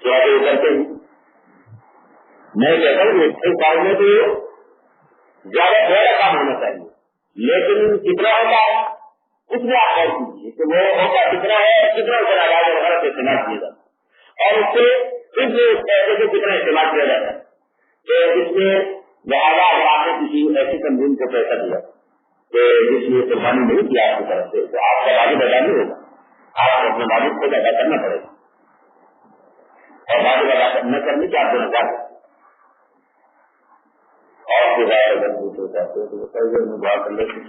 تو آپ یہ کرتے ہیں. میں کہتا ہوں کہ اس کام میں تو زیادہ بڑا کام ہونا چاہیے لیکن کتنا ہوتا ہے اس میں آپ غور کیجیے کہ وہ ہوتا کتنا ہے، کتنا اس کا علاج وغیرہ سے استعمال کیا جاتا ہے اور اس سے اس پیسے سے کتنا استعمال کیا جاتا ہے. تو اس میں لہٰذا اگر آپ نے کسی ایسی تنظیم کو پیسہ دیا کہ جس میں قربانی نہیں کیا آپ کی طرف سے تو آپ کا واجب ادا نہیں ہوگا. آپ کو اپنے واجب کو ادا کرنا پڑے گا اور واجب ادا نہ کرنے کی آپ کو نظر اور کے بعد اگر دوسرے چاہتے ہیں تو وہ کئی دیر میں دعا کر لیتے ہیں.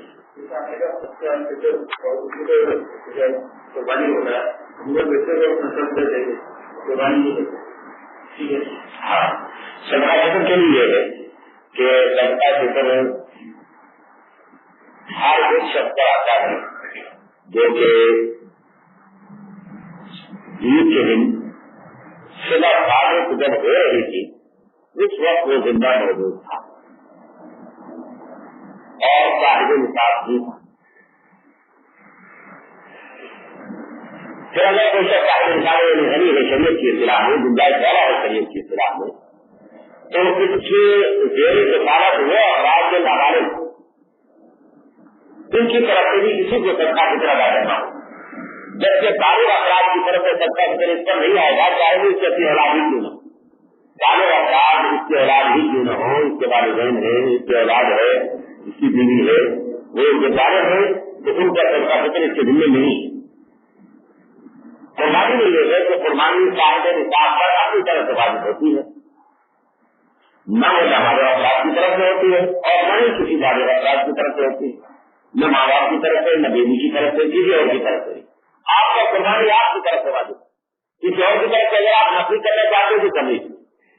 قربانی ہوتا ہے ہم لوگ بچے کو نسل دے دیں گے قربانی نہیں ٹھیک ہے. ہاں صدقہ فطر کے لیے ہے کہ صدقہ فطر ہر ایک شخص پر آتا ہے جو کہ عید کے دن صبح صادق جب ہو رہی تھی اس وقت وہ زندہ موجود تھا اور صاحب نصاب بھی تھا. پھر اگر کوئی شخص صاحب نصاب غنی ہے شریعت کی اصطلاح میں گنجائش والا ہے شریعت کی اصطلاح میں تو کچھ دیر سے سالت ہوئے اور رات کے ناراض ان کی طرف سے بھی کسی کو صدقہ فطر ادا کرنا ہو. جبکہ بالغ افراد کی طرف سے صدقہ فطر اس پر نہیں آئے گا چاہے وہ اس کی اپنی اولاد ہی کیوں نہ. بالغ افراد اس کی اولاد ہی کیوں نہ ہو، اس کے والدین ہے، اس کی اولاد ہے، اس کی بیوی ہے، وہ جب بالغ ہے تو ان کا صدقہ فطر اس کے ذمہ نہیں. قربانی میں یہ ہے کہ قربانی صاحب نصاب پر اپنی طرف سے واجب ہوتی ہے نہ وہ ہمارے افراد کی طرف سے ہوتی ہے اور نہ ہی کسی بڑے افراد کی طرف سے ہوتی ہے، نہ ماں باپ کی طرف سے، نہ بیوی کی طرف سے، کسی اور کی طرف سے۔ آپ کا قربانی آپ کی طرف سے واجب، کسی اور کی طرف سے اگر آپ نفلی کرنا چاہتے ہیں تو کمی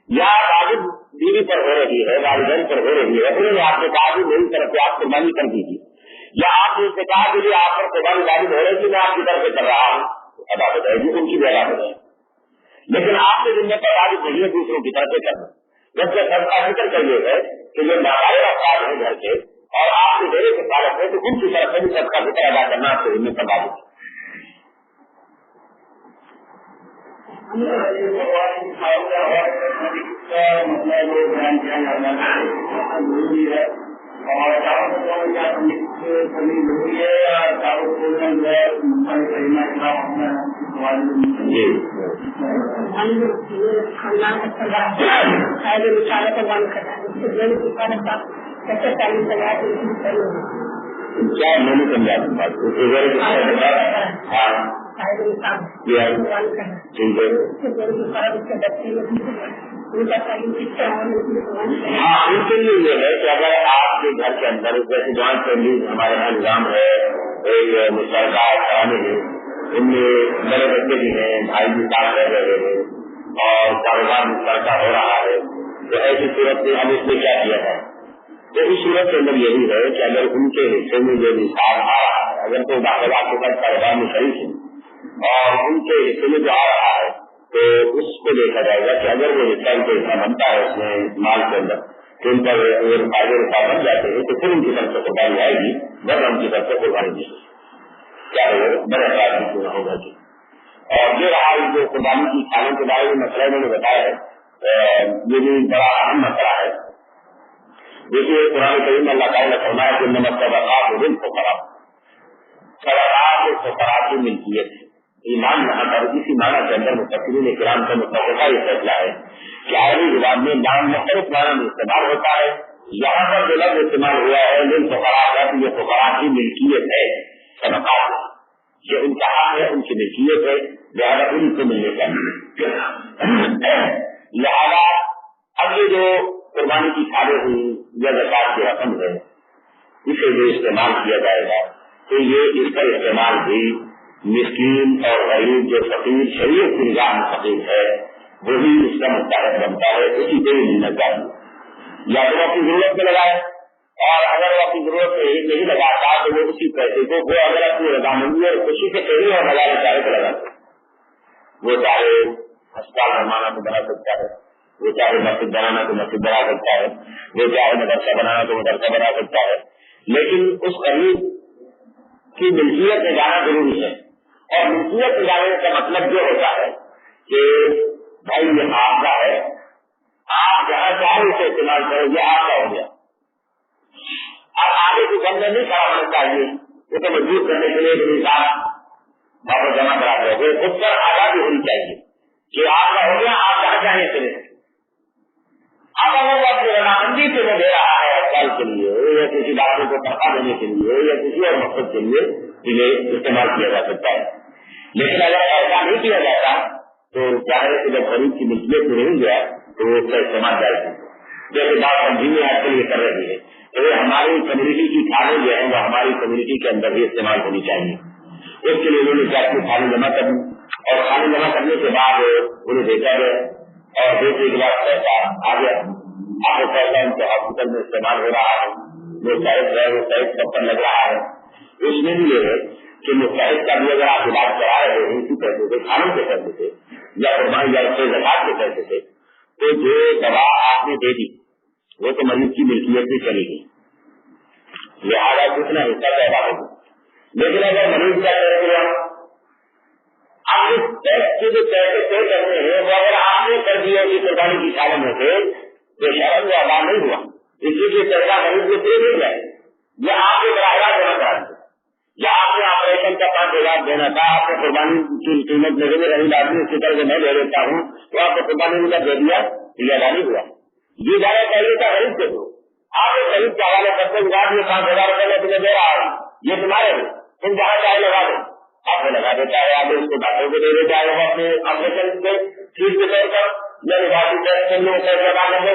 یا واجب بیوی پر ہو رہی ہے، والدین پر ہو رہی ہے، انہوں نے آپ نے کہا کہ میری طرف سے آپ قربانی کر دیجیے، یا آپ نے اس سے کہا کہ آپ پر قربانی واجب ہو رہی ہے میں آپ کی طرف سے کر رہا ہوں، ادا ہو جائے گی، ان کی بھی ادا ہو جائے گی، لیکن آپ کے ذمہ پر واجب نہیں ہے دوسروں کی طرف سے کرنا۔ جب سے سب کا ذکر کریے گا کہ جو ناقابل افراد ہیں گھر کے اور آپ کے ڈیرے کے پالک ہے تو ان کی طرف سے بھی سب کا ذکر ادا کرنا آپ کے ذمہ پر واجب ہے۔ کیا میں نے سمجھا بات ہاں ان کے لیے یہ ہے کہ اگر آپ کے گھر کے اندر جیسے جوائنٹ فیملی ہمارے یہاں نظام ہے، ایک مشترکہ خانے ہیں، ان میں بڑے بچے بھی ہیں، بھائی بھی کام کر رہے ہیں اور کاروبار مشترکہ ہو رہا ہے، تو ایسی صورت میں ہم اس میں کیا کیا ہے؟ تو اس صورت کے اندر یہی ہے کہ اگر ان کے حصے میں جو نصاب آ رہا ہے، اگر کوئی باقاعدہ کے ساتھ کاروبار میں شریک ہے اور ان کے حصے میں جو آ رہا ہے تو اس کو دیکھا جائے گا کہ اگر وہ حصہ ان کو حصہ بنتا ہے اس میں مال کے اندر تو ان پر فائدے رفا بن جاتے ہیں تو پھر ان کی طرف سے قربانی آئے گی، بس ان کی طرف سے قربانی دی کیا ہوگا بڑے افراد کی پورا ہوگا جی۔ اور یہ رہا جو قربانی کی کھانوں کے بارے میں مسئلہ میں نے بتایا ہے، یہ بھی بڑا اہم مسئلہ ہے۔ دیکھیے قرآن کریم میں اللہ تعالیٰ نے فرمایا کہ نمک صدقات للفقراء، صدقات فقراء کی ملکیت ہے۔ ایمان یہاں پر اسی معنی کے اندر مفسرین کرام کا متفقہ یہ فیصلہ ہے کہ عربی زبان میں نام مختلف معنی میں استعمال ہوتا ہے، یہاں پر جو لفظ استعمال ہوا ہے للفقراء کا، یہ فقراء کی ملکیت ہے، صدقات یہ ان کا حق ہے، ان کی ملکیت ہے، لہٰذا ان کو ملنے چاہیے۔ لہٰذا اب یہ جو قربانی کی کھالے ہوئی یا زکات کی رقم ہے اسے جو استعمال کیا جائے گا تو یہ اس کا استعمال بھی مسکین اور غریب جو فقیر شریعت کی نگاہ میں فقیر ہے وہی اس کا مستحق بنتا ہے، اسی کو ملنا چاہیے، یا تو اپنی ضرورت میں لگائے اور اگر وہ اپنی ضرورت میں نہیں لگاتا تو وہ اسی پیسے کو وہ اگر اپنی رضامندی اور خوشی سے کہیں اور لگانا چاہے تو لگا سکتے، وہ چاہے ہسپتال بنانا تو بنا سکتا ہے، وہ چاہے مسجد بنانا تو مسجد بنا سکتا ہے، وہ چاہے مدرسہ بنانا تو مدرسہ بنا سکتا ہے، لیکن اس غریب کی ملکیت میں جانا ضروری ہے۔ اور ملکیت میں جانے کا مطلب یہ ہوتا ہے کہ بھائی یہ آپ کا ہے، آپ جہاں چاہے اسے استعمال کرو، یہ آپ کا ہو گیا، اب آگے کو بندہ نہیں کھڑا ہونا چاہیے، وہ تو مجبور کرنے کے لیے نظام واپس جمع کرا دے، وہ خود پر آزادی ہونی چاہیے کہ آپ کا ہو گیا، آپ جہاں چاہیں چلے۔ اب اگر وہ اپنی رضامندی سے وہ دے رہا ہے اسپتال کے لیے یا کسی ڈاکٹر کو تنخواہ دینے کے لیے یا کسی اور مقصد کے لیے انہیں استعمال کیا جا سکتا ہے، لیکن اگر ایسا نہیں کیا جاتا تو کیا ہے کہ جب غریب کی ملکیت میں نہیں گیا تو وہ اس کا استعمال جائے گا، جیسے بات تنظیمیں آج کل یہ کر رہی ہے تو ہماری کمیونٹی کی کھانے جو ہے وہ ہماری کمیونٹی کے اندر بھی استعمال ہونی چاہیے۔ اس کے لیے انہوں نے کیا اپنی کھانے جمع کرنی اور کھانے جمع کرنے کے بعد انہیں بیچا گیا اور بیچنے کے بعد پیسہ آ گیا، آپ کو پیسہ ان کے ہاسپٹل میں استعمال ہو رہا ہے، جو صحت ہے وہ صحت سب پر لگ رہا ہے۔ اس میں بھی یہ ہے کہ مستحق کا بھی اگر آپ علاج کرا رہے ہیں اسی پیسے سے، کھانوں کے پیسے سے یا قربانی یا زکات کے پیسے سے، تو جو دوا آپ نے دے دی وہ تو مریض کی ملکیت میں چلی گئی، لہٰذا کتنا حصہ پیدا ہوگا، لیکن اگر مریض کا کر دیا آپ اس ٹیکس کے جو پیسے طے کرنے ہیں وہ اگر آپ نے کر دیا کہ قربانی کی کھانے میں سے تو شاید وہ ادا نہیں ہوا، اسی لیے پیسہ مریض کو دے نہیں جائے، یا آپ کے براہ راست جمع کرا دیں، یا آپ نے آپریشن کا 5,000 دینا تھا، آپ کو قربانی کی قیمت میرے میں رہی آدمی اس کی طرح سے میں دے دیتا ہوں تو آپ کو قربانی کا دے دیا یہ ادا نہیں ہوا، یہ جانا چاہیے تھا غریب کے تو آپ غریب کے حوالے کرتے ہوئے یہ 5,000 روپئے میں تمہیں دے رہا ہوں، یہ تمہارے تم جہاں چاہے لگا دو، آپ نے لگا دیتا ہے، آپ اس کو ڈاکٹر کو دے دیتا ہے، وہ اپنے آپریشن کے فیس کے طور پر یا پیسے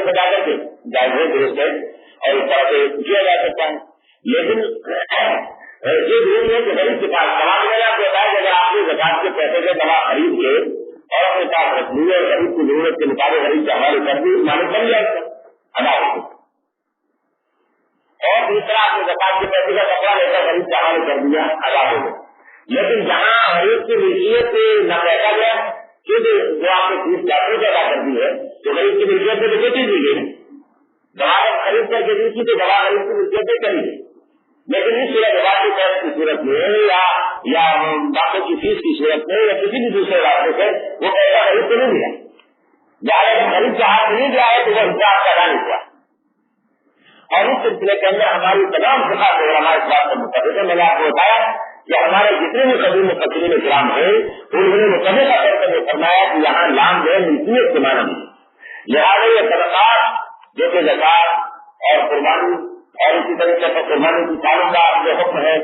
ادا کر کے نہیں درست ہے اور اس طرح سے کیا جا سکتا ہے. لیکن یہ ضروری ہے کہ غریب کے پاس دوا ملے آپ کو بتایا کہ اگر آپ نے زکات کے پیسے سے دوا خرید کے اور اپنے پاس رکھ لی اور غریب کی ضرورت کے مطابق غریب کے حوالے کر دی مالک بن جائے گا ادا ہو. اور دوسرا آپ نے زکات کے پیسے کا کپڑا لے کر غریب کے حوالے کر دیا ادا ہو گیا. لیکن جہاں غریب کی ملکیت نہ پیسہ گیا کیونکہ جو آپ نے فیس ڈاکٹر سے ادا کر دی ہے تو غریب کی ملکیت سے تو بیٹی دی گئی دوا خرید کر کے دی تھی تو دوا غریب کی ملکیت سے کری. لیکن اس صورت دوا کے ٹیسٹ کی صورت میں یا ڈاکٹر کی فیس کی صورت میں یا کسی بھی دوسرے راستے سے وہ پیسہ غریب کو نہیں دیا. اگر غریب کے ہاتھ نہیں دیا ہے تو وہ حساب کا ادا نہیں ہوا. اور اس سلسلے کے اندر ہماری تمام ثقافت علماء اس بات سے متفق ہے. میں نے آپ کو بتایا کہ ہمارے جتنے بھی قدیم مفسرین کرام ہیں انہوں نے متفقہ کر کے فرمایا کہ یہاں لام جو ہے ملکیت کے معنی میں لہٰذا یہ صدقات جیسے زکات اور قربانی اور اسی طریقے سے قربانی کی سالوں کا جو حکم ہے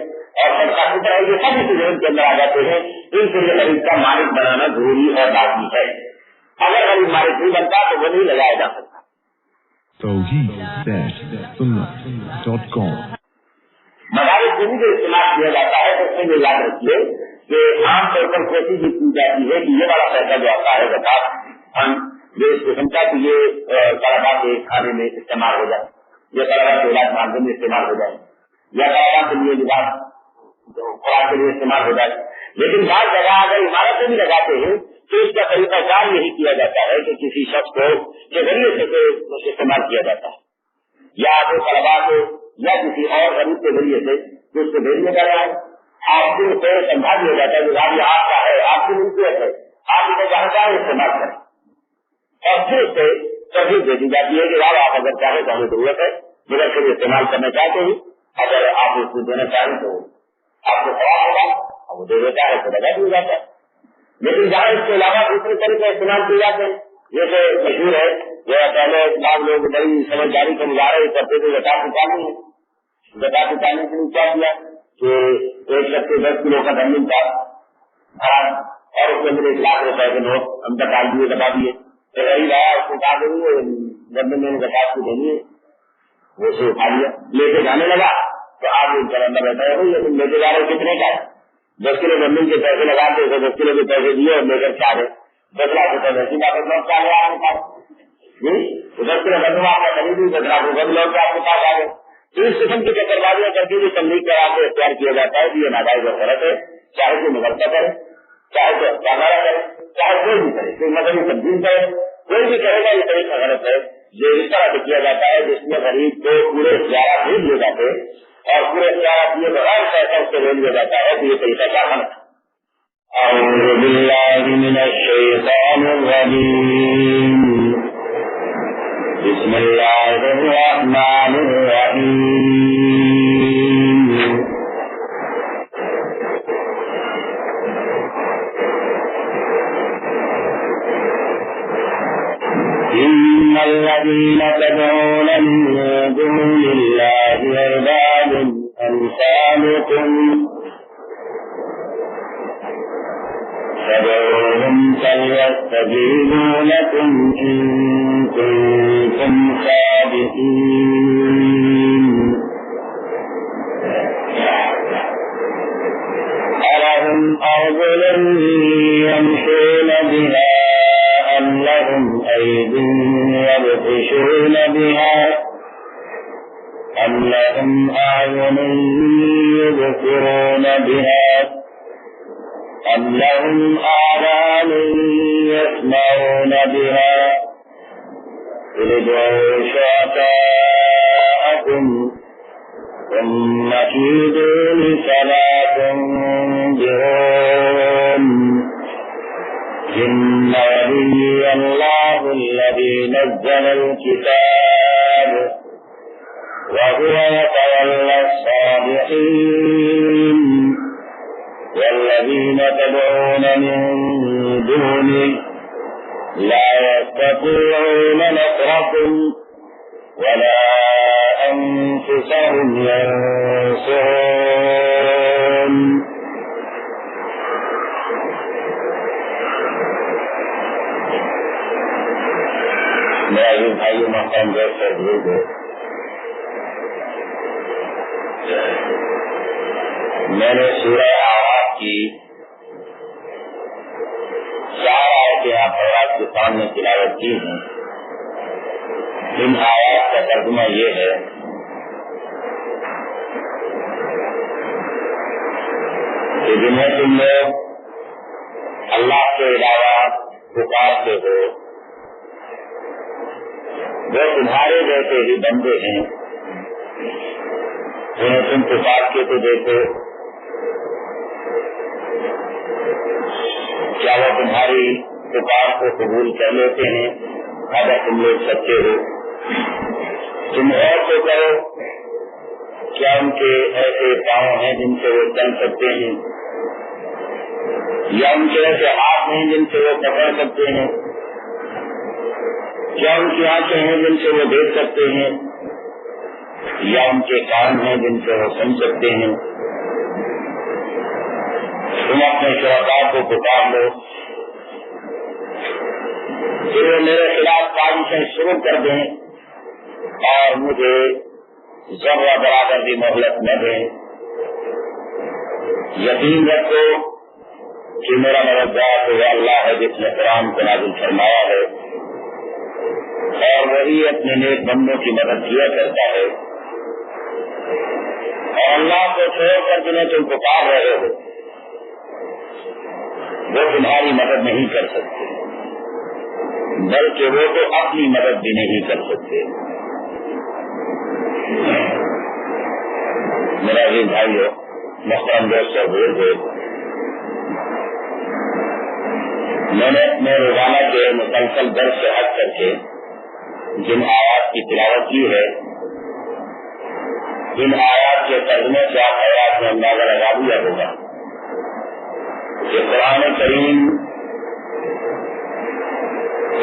اور صدقہ فطر ہے یہ سب اسی ذہن کے اندر آ جاتے ہیں. ان سے یہ غریب کا مالک بنانا ضروری اور لازمی ہے. اگر غریب مالک نہیں بنتا تو وہ نہیں لگایا جا سکتا. مدارس میں جو استعمال کیا جاتا ہے تو اس میں یہ یاد رکھیے کہ عام طور پر کوشش یہ کی جاتی ہے کہ یہ والا پیسہ جو آتا ہے زکات ہم یہ قسم کا کہ یہ طلبا کے کھانے میں استعمال ہو جائے یا طلبا کے علاج معالجے میں استعمال ہو جائے یا طلبا کے لیے لباس خوراک کے لیے استعمال ہو جائے. لیکن بعض جگہ اگر عمارتیں بھی لگاتے ہیں تو اس کا طریقہ کار یہی کیا جاتا ہے کہ کسی شخص کو کے ذریعے سے استعمال کیا جاتا ہے یا تو طلبا کو یا کسی اور غریب کے ذریعے سے جو اس کو بھیج دیا جا رہا ہے. آپ کو سمجھا دیا جاتا ہے کہ یہ آپ کا ہے آپ کی ملکیت ہے آپ اسے چاہتا ہے استعمال کریں اور پھر اس سے ترغیب دے دی جاتی ہے کہ آپ اگر چاہیں تو ہمیں ضرورت ہے مگر پھر استعمال کرنا چاہتے ہیں اگر آپ اس کو دینا چاہیں تو آپ کو خراب ہوگا اور وہ دے دیتا ہے تو لگا دیا جاتا ہے. لیکن جہاں اس کے علاوہ دوسرے طریقے استعمال کیے جاتے ہیں جیسے مشہور ہے جو پہلے بعض لوگ بڑی سمجھداری کا مظاہرہ کرتے تھے زکات نکالنی ہے. زکات نکالنے کے لیے کیا کیا کہ ایک شخص کے 10 کلو کا دھن ملتا اور اس کے اندر 1 لاکھ روپے کے نوٹ ہم ڈال دیے دبا دیے تو غریب آیا اس کو کہا دیں گندم میں زکات کو دینی ہے وہ اسے اٹھا لیا لے کے جانے لگا تو آپ ایک اندر بیٹھا ہے بھائی لیکن لے کے جا رہے کتنے کا 10 کلو گندم کے پیسے لگاتے 10 کلو کے پیسے دیے اور لے کر چاہ رہے 10 لاکھ روپے ویسی بات لوٹ چاہ رہے آپ کے پاس 10 کلو گندم آپ نے خریدی 10 لاکھ روپے لوٹ کے آپ کے پاس آ گئے. تو اس قسم کی چکر بازیاں کر کے بھی تبلیغ کرا کے اختیار کیا جاتا ہے کہ یہ ناجائز اور غلط ہے چاہے کوئی مغربہ کرے چاہے کوئی افغانہ کرے چاہے کوئی بھی کرے کوئی مذہبی تبدیل کرے کوئی بھی کہے گا یہ طریقہ غلط ہے. جو اس طرح سے کیا جاتا ہے جس میں غریب کو پورے اختیارات نہیں دیے جاتے اور پورے اختیارات دیے بغیر پیسہ اس کو لے لیا جاتا ہے تو یہ طریقہ کیا غلط ہے. اعوذ باللہ من الشیطان الرجیم بسم اللہ الرحمن الرحیم ان الذین تدعون من دون اللہ عباد امثالکم فادعوهم فليستجيبوا لكم إن كنتم صادقين. ألهم أرجل يمشون بها أم لهم أيد يبطشون بها أم لهم أعين يبصرون بها أم لهم آذان يسمعون بها قل ادعوا شركاءكم ثم كيدون فلا تنظرون إن ولي الله الذي نزل الكتاب وهو يتولى الصالحين والذين تدعون من دونه لا يستطيعون نصركم ولا أنفسهم ينصرون. میرے بھائیوں محترم دوست اور بزرگوں، میں نے سورہ اعراف کی 4 آیتیں آپ حضرات کے سامنے تلاوت کی ہیں۔ ان آیات کا ترجمہ یہ ہے کہ جنہیں تم لوگ اللہ کے علاوہ پکارتے ہو وہ تمہارے جیسے ہی بندے ہیں، انہیں تم پکار کے تو دیکھو، کیا وہ تمہاری پکار کو قبول کر لیتے ہیں؟ اگر تم لوگ سچے ہو تم اور تو کرو، کیا ان کے ایسے پاؤں ہیں جن سے وہ چل سکتے ہیں، یا ان کے ایسے ہاتھ ہیں جن سے وہ پکڑ سکتے ہیں، کیا ان کی آنکھیں ہیں جن سے وہ دیکھ سکتے ہیں، یا ان کے کان ہیں جن سے وہ سن سکتے ہیں؟ تم اپنے شرکاء کو پکار لو، پھر وہ میرے خلاف سازشیں شروع کر دیں اور مجھے ذرہ برابر بھی مہلت نہ دیں۔ یقین رکھو کہ میرا مددگار تو وہ اللہ ہے جس نے قرآن کو نازل فرمایا ہے، اور وہی اپنے نیک بندوں کی مدد کیا کرتا ہے، اور اللہ کو چھوڑ کر جنہیں تم پکار رہے ہو وہ تمہاری مدد نہیں کر سکتے، بلکہ وہ تو اپنی مدد بھی نہیں کر سکتے۔ میرا عزیز بھائیو، محترم دوست اور بزرگوں، میں نے اپنے روزانہ کے مسلسل درس سے ہٹ کر کے جن آیات کی تلاوت کی ہے، ان آیات کے ترجمے سے آپ حضرات نے اندازہ لگا دیا ہوگا کہ قرآن کریم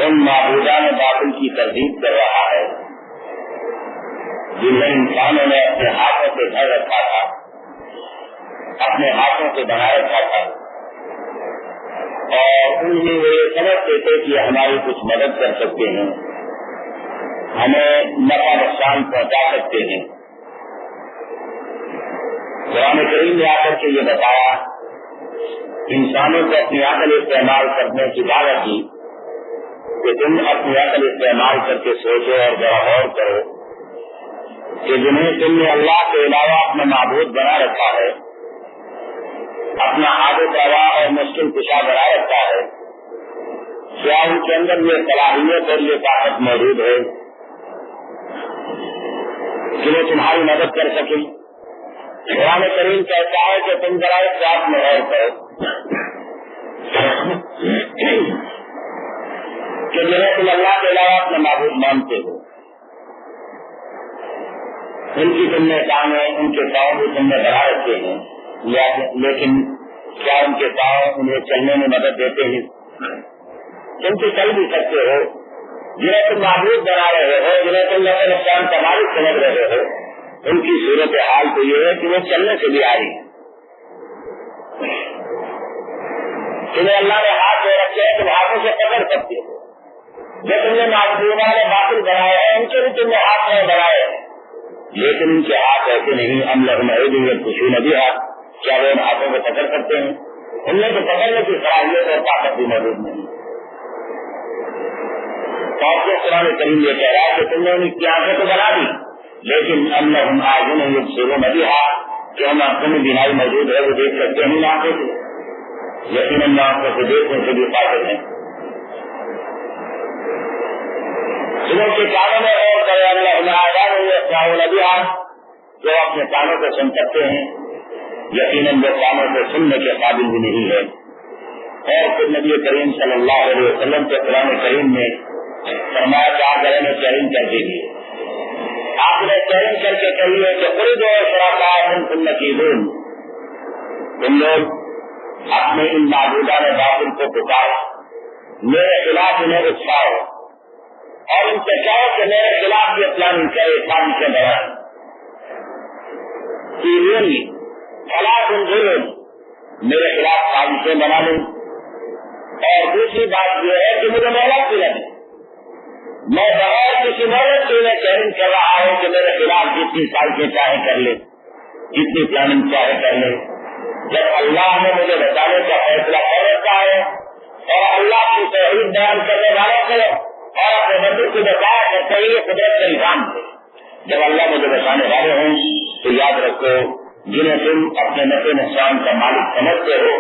ان معبودان باطل کی تردید کر رہا ہے جنہیں انسانوں نے اپنے ہاتھوں سے گھر رکھا تھا، اپنے ہاتھوں سے بنا رکھا تھا، اور انہیں وہ یہ سمجھتے تھے کہ ہماری کچھ مدد کر سکتے ہیں، ہمیں نفع نقصان پہنچا سکتے ہیں۔ قرآن کریم نے آ کر کے یہ بتایا، انسانوں کو اپنی عقل استعمال کرنے کی دعوت کی کہ تم اپنی عقل استعمال کر کے سوچو اور ذرا غور کرو کہ جنہیں تم نے اللہ کے علاوہ اپنا معبود بنا رکھا ہے، اپنا حاجت روا اور مشکل کشا بنا رکھا ہے، کیا ان کے اندر یہ صلاحیت اور یہ طاقت موجود ہے کہ وہ تمہاری مدد کر سکیں؟ قرآن کریم کہتا ہے کہ تم ذرا اس بات میں غور کرو کہ جنہیں تم اللہ کے علاوہ اپنا معبود مانتے ہو، ان کی تم نے ٹانگیں، ان کے پاؤں بھی تم نے بنا رکھے ہیں، لیکن کیا ان کے پاؤں انہیں چلنے میں مدد دیتے ہیں؟ تم تو چل بھی سکتے ہو، جنہیں تم معبود بنا رہے ہو، جنہیں تم نفع نقصان کا مالک سمجھ رہے ہو، ان کی صورت حال تو یہ ہے کہ وہ چلنے سے بھی آ رہی ہے۔ تمہیں اللہ نے ہاتھ دے رکھے ہیں، تم ہاتھوں سے پکڑ سکتے ہو، جو تم نے معبودان باطل بنائے ہیں ان کے بھی تم نے ہاتھ نہیں بنائے، لیکن ان کے ہاتھ ایسے نہیں، ہم لوگ محدود خوشی نبی ہاتھ، کیا وہ ان ہاتھوں کو پکڑ سکتے ہیں؟ ان میں تو پکڑنے کی صلاحیت اور طاقت بھی موجود نہیں۔ اور قرآن کریم یہ کہہ رہا ہے کہ تم نے ان کی آنکھیں تو بنا دی، لیکن ہم لوگ ہم آگے نہیں یہ شروع نبی ہاتھ کہ ہم آنکھوں میں بینائی موجود ہے وہ دیکھ سکتے ہیں آنکھوں سے، یقیناً آنکھوں سے دیکھنے سے بھی قابل ہیں۔ جنہوں کے کانوں میں اور کرے اللہ نبی جو اپنے کانوں کو سن سکتے ہیں، یقیناً وہ کانوں کو سننے کے قابل بھی نہیں ہے۔ اور پھر نبی کریم صلی اللہ علیہ وسلم کے قرآن کریم میں فرمایا کہ آپ گلے میں چیلنج کر دیجیے، آپ نے چیلنج کر کے کہیے کہ خود تم لوگ اپنے ان معبودان باطل کو پکارو، میرے خلاف انہیں اکساؤ اور ان سے کہو کہ میرے خلاف یہ پلان کرے، سازشیں بنائیں، میرے خلاف سازشیں بنا لیں، اور دوسری بات یہ ہے کہ مجھے مہلت بھی لگے، میں بغیر کسی مدد کے میں چیلنج کر رہا ہوں کہ میرے خلاف جتنی سازشیں چاہے کر لے، جتنی پلاننگ چاہے کر لے، جب اللہ نے مجھے بچانے کا فیصلہ کر رکھا ہے اور اللہ کی توحید بیان کرنے والوں کو اور اپنے بندوں کو بچایا کرتے ہی یہ قدرت کا نظام ہے۔ جب اللہ مجھے بچانے والے ہوں تو یاد رکھو جنہیں تم اپنے نفع نقصان کا مالک سمجھتے ہو،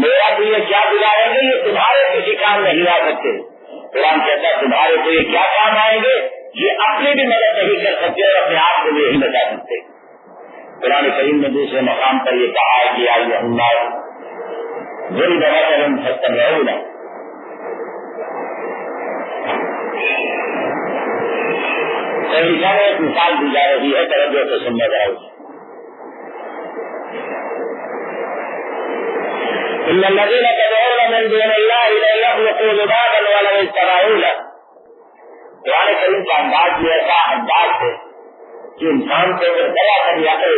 میرا تو یہ کیا بگاڑیں گے، یہ تمہارے کسی کام نہیں آ سکتے۔ قرآن کہتا ہے تمہارے تو یہ کیا کام آئیں گے، یہ اپنی بھی مدد نہیں کر سکتے اور اپنے آپ کو بھی نہیں بچا سکتے۔ قرآن کریم نے دوسرے مقام پر یہ کہا ہے کہ آئیے اللہ بری دفعہ کرم ختم رہا ایک مثال دی جا رہی ہے، توجہ سے سننے رہا ان الذين تدعون من دون الله لا يخلقوا ذبابا ولو اجتمعوا له۔ قرآن کریم کا انداز بھی ایسا انداز ہے کہ انسان کو دیا کر یا عقل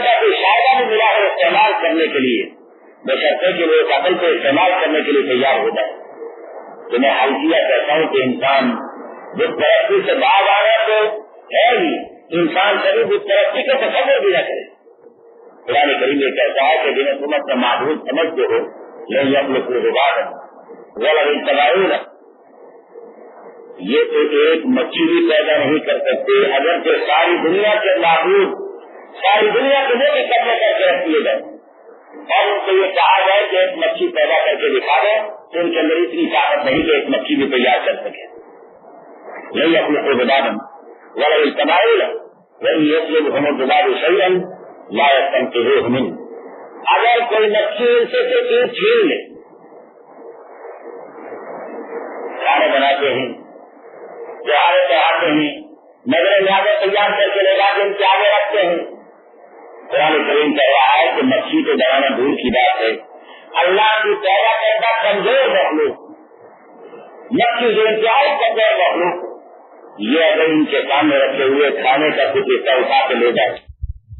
کا کوئی فائدہ بھی ملا ہے استعمال کرنے کے لیے، بشرطے کہ وہ اس عقل کو استعمال کرنے کے لیے تیار ہو جائے۔ تو میں حلقیہ کہتا ہوں کہ انسان جس ترقی سے بعد آنے تو ہے ہی، انسان کبھی اس ترقی کا تصور بھی نہ کرے۔ قرآن کریم یہ کہتا ہے کہ جنہیں تم اپنا معبود سمجھتے ہو نہیں اپنے پورے بات وہ یہ تو ایک مچھی بھی پیدا نہیں کر سکتے اگر کہ ساری دنیا کے معبود ساری دنیا کے وہ بھی قبضے کر کے رکھ دیے جائے اور ان کو یہ کہا جائے کہ ایک مچھی پیدا کر کے دکھا دیں تو ان کے اندر اتنی طاقت نہیں کہ ایک مچھی بھی تیار کر سکے۔ نہیں اپنے کو بدادم والا تباہی وہی ایک لوگ ہمیں دوبارہ صحیح لا يستنقذوه منه۔ اگر کوئی مچھی ان سے کوئی چھین لے، کھانے بناتے ہیں، تہواریں چڑھاتے ہیں، نظر نیازیں تیار کر کے لے جا کے ان کے آگے رکھتے ہیں۔ قرآن کریم کہہ رہا ہے کہ مچھی کو بنانا دور کی بات ہے، اللہ کی پیدا کردہ کمزور مخلوق مچھی جو انتہائی کمزور مخلوق یہ اگر ان کے سامنے رکھے ہوئے کھانے کا کچھ حصہ اٹھا کے لے جائے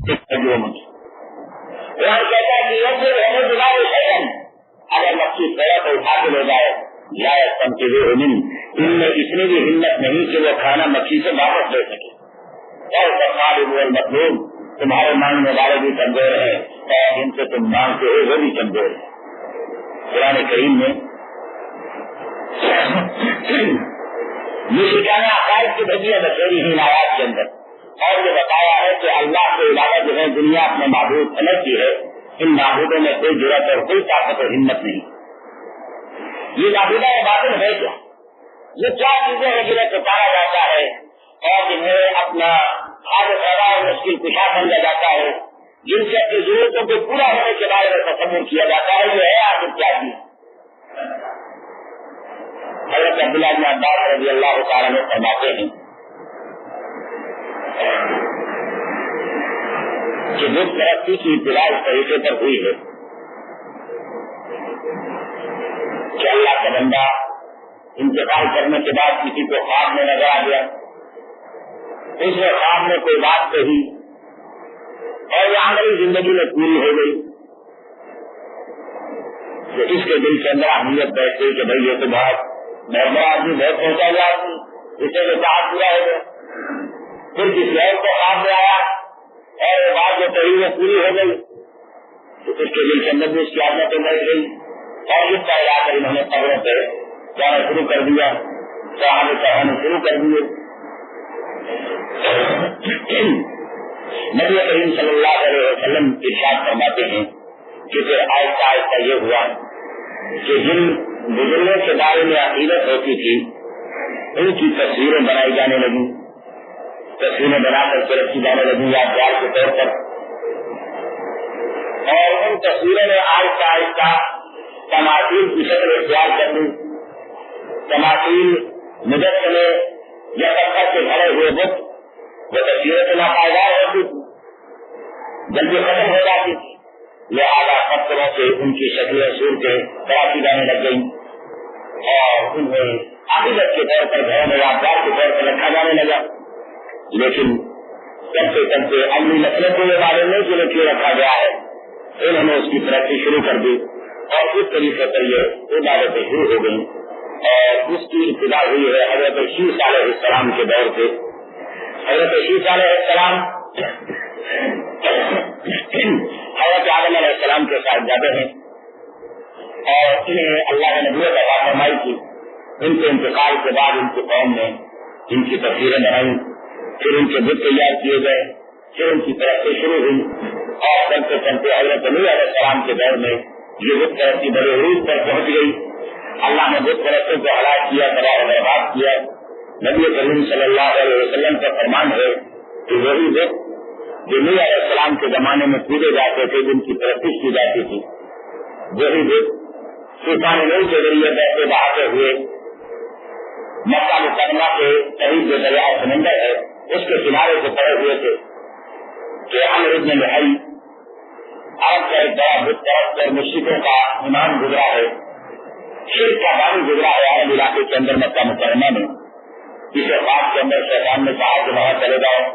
کہتا ہے کہ یہ ہمیں دلاؤ شیئن اگر مچھی پیڑ کو اٹھا کے لے جائے یا ان میں اتنی بھی ہمت نہیں کہ وہ کھانا مچھی سے واپس لے سکے اور مطلوب تمہارے مانگنے والے بھی کمزور ہیں اور جن سے تم مانگتے ہو وہ بھی کمزور ہے۔ قرآن کریم میں یہ شکانہ عقائد کی بھجیاں بچوری ہیں آیات کے اندر اور یہ بتایا ہے کہ اللہ کے علاوہ جو ہے دنیا اپنے معبود سمجھتی ہے، ان معبودوں میں کوئی جرأت اور کوئی طاقت اور ہمت نہیں۔ یہ معبودہ باطل ہے کیا؟ یہ کیا چیزیں ہیں جنہیں پکارا جاتا ہے اور جنہیں اپنا حاجت روا اور مشکل کشا سمجھا جاتا ہے، جن سے اپنی ضرورتوں کو پورا ہونے کے بارے میں تصور کیا جاتا ہے، یہ ہے آخر کیا چیز؟ حضرت عبداللہ بن عباس رضی اللہ تعالیٰ عنہ فرماتے ہیں کہ جس ترقی کی ابتدا اس طریقے پر ہوئی ہے کہ اللہ کا بندہ انتقال کرنے کے بعد کسی کو خواب میں نظر آ گیا، اس نے خواب میں کوئی بات کہی اور یہ عملی زندگی میں پوری ہو گئی تو اس کے دل کے اندر اہمیت بیٹھ گئی کہ بھائی یہ تو بہت بڑا آدمی بہت پہنچا گیا اسے تو کہا پورا ہو گیا۔ پھر کسی اور کو خواب میں آیا اور وہ بات جو کہی وہ پوری ہو گئی تو اس کے دل کے اندر بھی اس کی عادتیں بیٹھ گئی اور اس کا علا کر انہوں نے قبروں پہ جانا شروع کر دیا، صحابہ چڑھانے شروع کر دیے۔ نبی کریم صلی اللہ علیہ وسلم ارشاد فرماتے ہیں کہ پھر آہستہ آہستہ یہ ہوا کہ جن بزرگوں کے بارے میں عقیدت ہوتی تھی ان کی تصویریں بنائی جانے لگی، تصویریں بنا کر کے رکھی جانے لگی یادگار کے طور پر، اور ان تصویروں نے آہستہ آہستہ تماثیل کی شکل اختیار کر لی۔ تماثیل مجسمے یا پتھر سے بھرے ہوئے بت وہ تصویریں سے ناپائیدار ہوتی تھی، جلدی ختم ہو جاتی تھی، لہٰذا پتھروں سے ان کی شکلیں صورتیں تراشی جانے لگ گئی اور انہیں عقیدت کے طور پر گھروں میں یادگار کے طور پر رکھا جانے لگا۔ لیکن چلتے چلتے عملی مسئلے کو یہ معلوم نہیں کہ کیوں رکھا گیا ہے، انہوں نے اس کی ترقی شروع کر دی اور اس طریقے پر یہ عبادتیں شروع ہو گئی اور اس کی ابتدا ہوئی ہے حضرت شیس علیہ السلام کے دور سے. حضرت شیس علیہ السلام حضرت آدم علیہ السلام کے صاحبزادے ہیں اور انہیں اللہ نے نبوت عطا فرمائی تھی. ان کے انتقال کے بعد ان کی قوم نے ان کی تصویریں بنائی, پھر ان کے بت تیار کیے گئے, پھر ان کی ترقی شروع ہوئی اور چلتے چلتے حضرت نوح علیہ السلام کے دور میں یہ بت پرستی بڑے عروج پر پہنچ گئی. اللہ نے بت پرستوں کو ہلاک کیا, تباہ و برباد کیا. نبی کریم صلی اللہ علیہ وسلم کا فرمان ہے کہ وہی بت جو نوح علیہ السلام کے زمانے میں پوجے جاتے تھے, جن کی پرستش کی جاتی تھی, وہی بت طوفان نوح کے ذریعے بہتے بہاتے ہوئے مکہ مکرمہ کے قریب جو دریائے سمندر ہے اس کے کنارے سے پڑے ہوئے تھے کہ عمرو بن لحی عرب کا ایک بڑا بت پرست اور مشرکوں کا امام گزرا ہے, شرک کا بانی گزرا ہے عرب علاقے کے اندر مکہ مکرمہ میں. اس اوقات کے اندر شیطان نے کہا کہ وہاں چلے جاؤ,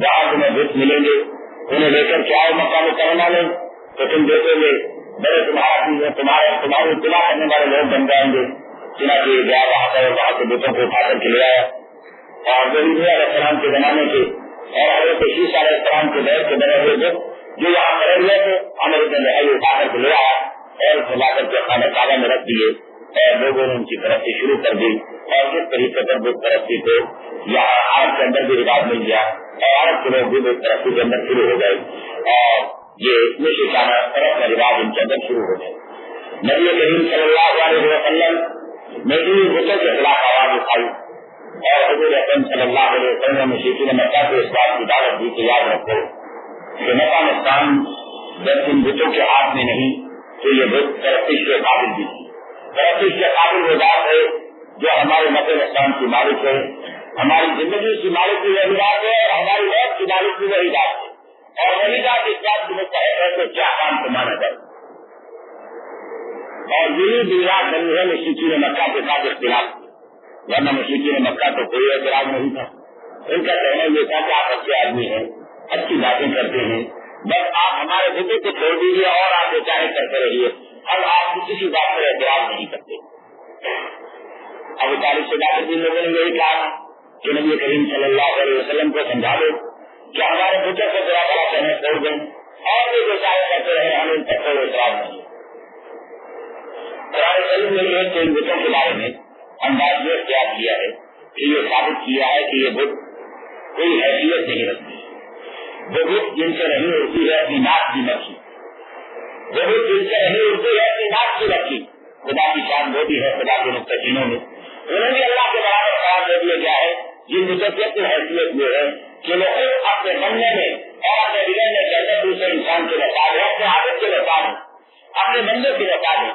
جہاں تمہیں بت ملیں گے انہیں لے کر کے آؤ مکہ مکرمہ میں, تو تم دیکھو گے بڑے تمہارا چیز ہے, تمہاری اطلاع کرنے والے لوگ بن جائیں گے. چنانچہ گیا وہاں پر, وہاں سے بتوں کو اٹھا کر کے لے آیا اور وہی نوح علیہ السلام کے زمانے کے اور حضرت شیس علیہ السلام کے دور کے بنے ہوئے بت جو یہاں کھڑے ہوئے تھے عمرو بن لحی اٹھا کر کے لے آیا اور اسے لا کر کے خانہ کعبہ میں رکھ دیے اور لوگوں نے ان کی پرستی شروع کر دی. اور اس طریقے پر بت پرستی کو یہاں عرب کے اندر بھی رواج مل گیا اور عرب کے لوگ بھی بت پرستی کے اندر شروع ہو گئے اور یہ مشرکانہ طرف کا رواج ان کے اندر شروع ہو گئے. نبی کریم صلی اللہ علیہ وسلم نے ان بتوں کے خلاف آواز اٹھائی اور حضور اکرم صلی اللہ علیہ وسلم نے مشرکین مکہ کو اس بات کی دعوت دی کہ یاد رکھو کہ مکہ مسکان جب ان بتوں کے ہاتھ میں نہیں تو یہ بت پرستش کے قابل بھی تھی. پرستش کے قابل وہ ذات ہے جو ہمارے مکہ مسکان کی مالک ہے, ہماری زندگی کی مالک بھی وہی ذات ہے اور ہماری موت کی مالک بھی وہی ذات ہے اور وہی ذات اس بات کی مستحق ہے کہ کیا کام کو مانا جائے. اور یہی بنیاد بنی ہے مشرکین مکہ کے ساتھ اختلاف کی, ورنہ مشرکین مکہ تو کوئی اعتراض نہیں تھا. ان کا کہنا یہ تھا کہ آپ اچھے آدمی ہیں, اچھی باتیں کرتے ہیں, بس آپ ہمارے بتوں کو چھوڑ دیجیے اور آپ جو چاہے کرتے رہیے, ہم آپ کی کسی بات پر اعتراض نہیں کرتے. ابو طالب سے جا کر جن لوگوں نے یہی کہا کہ نبی کریم صلی اللہ علیہ وسلم کو سمجھا دو کہ ہمارے بتوں کو برا بڑا کہنا چھوڑ دیں اور جو چاہے کرتے رہے, ہم ان پر کوئی اعتراض نہیں. قرآن کریم نے ایک ان بتوں کے بارے میں انداز یہ اختیار کیا ہے کہ یہ ثابت کیا ہے کہ یہ بت کوئی حیثیت نہیں رکھتی. وہ بت جن سے نہیں اڑتی ہے اپنی ناک کی رکھی, وہ بت جن سے نہیں اڑتی ہے اپنی ناک کی رکھی. خدا کی شان وہ بھی ہے خدا کے متقینوں میں, انہیں بھی اللہ کے برابر قرار دے دیا گیا ہے. جن بتوں کی اپنی حیثیت یہ ہے کہ وہ اپنے بننے میں اور اپنے بگڑنے کے اندر دوسرے انسان کے محتاج ہے, اپنے عادت کے محتاج ہے, اپنے بندے کے محتاج ہے.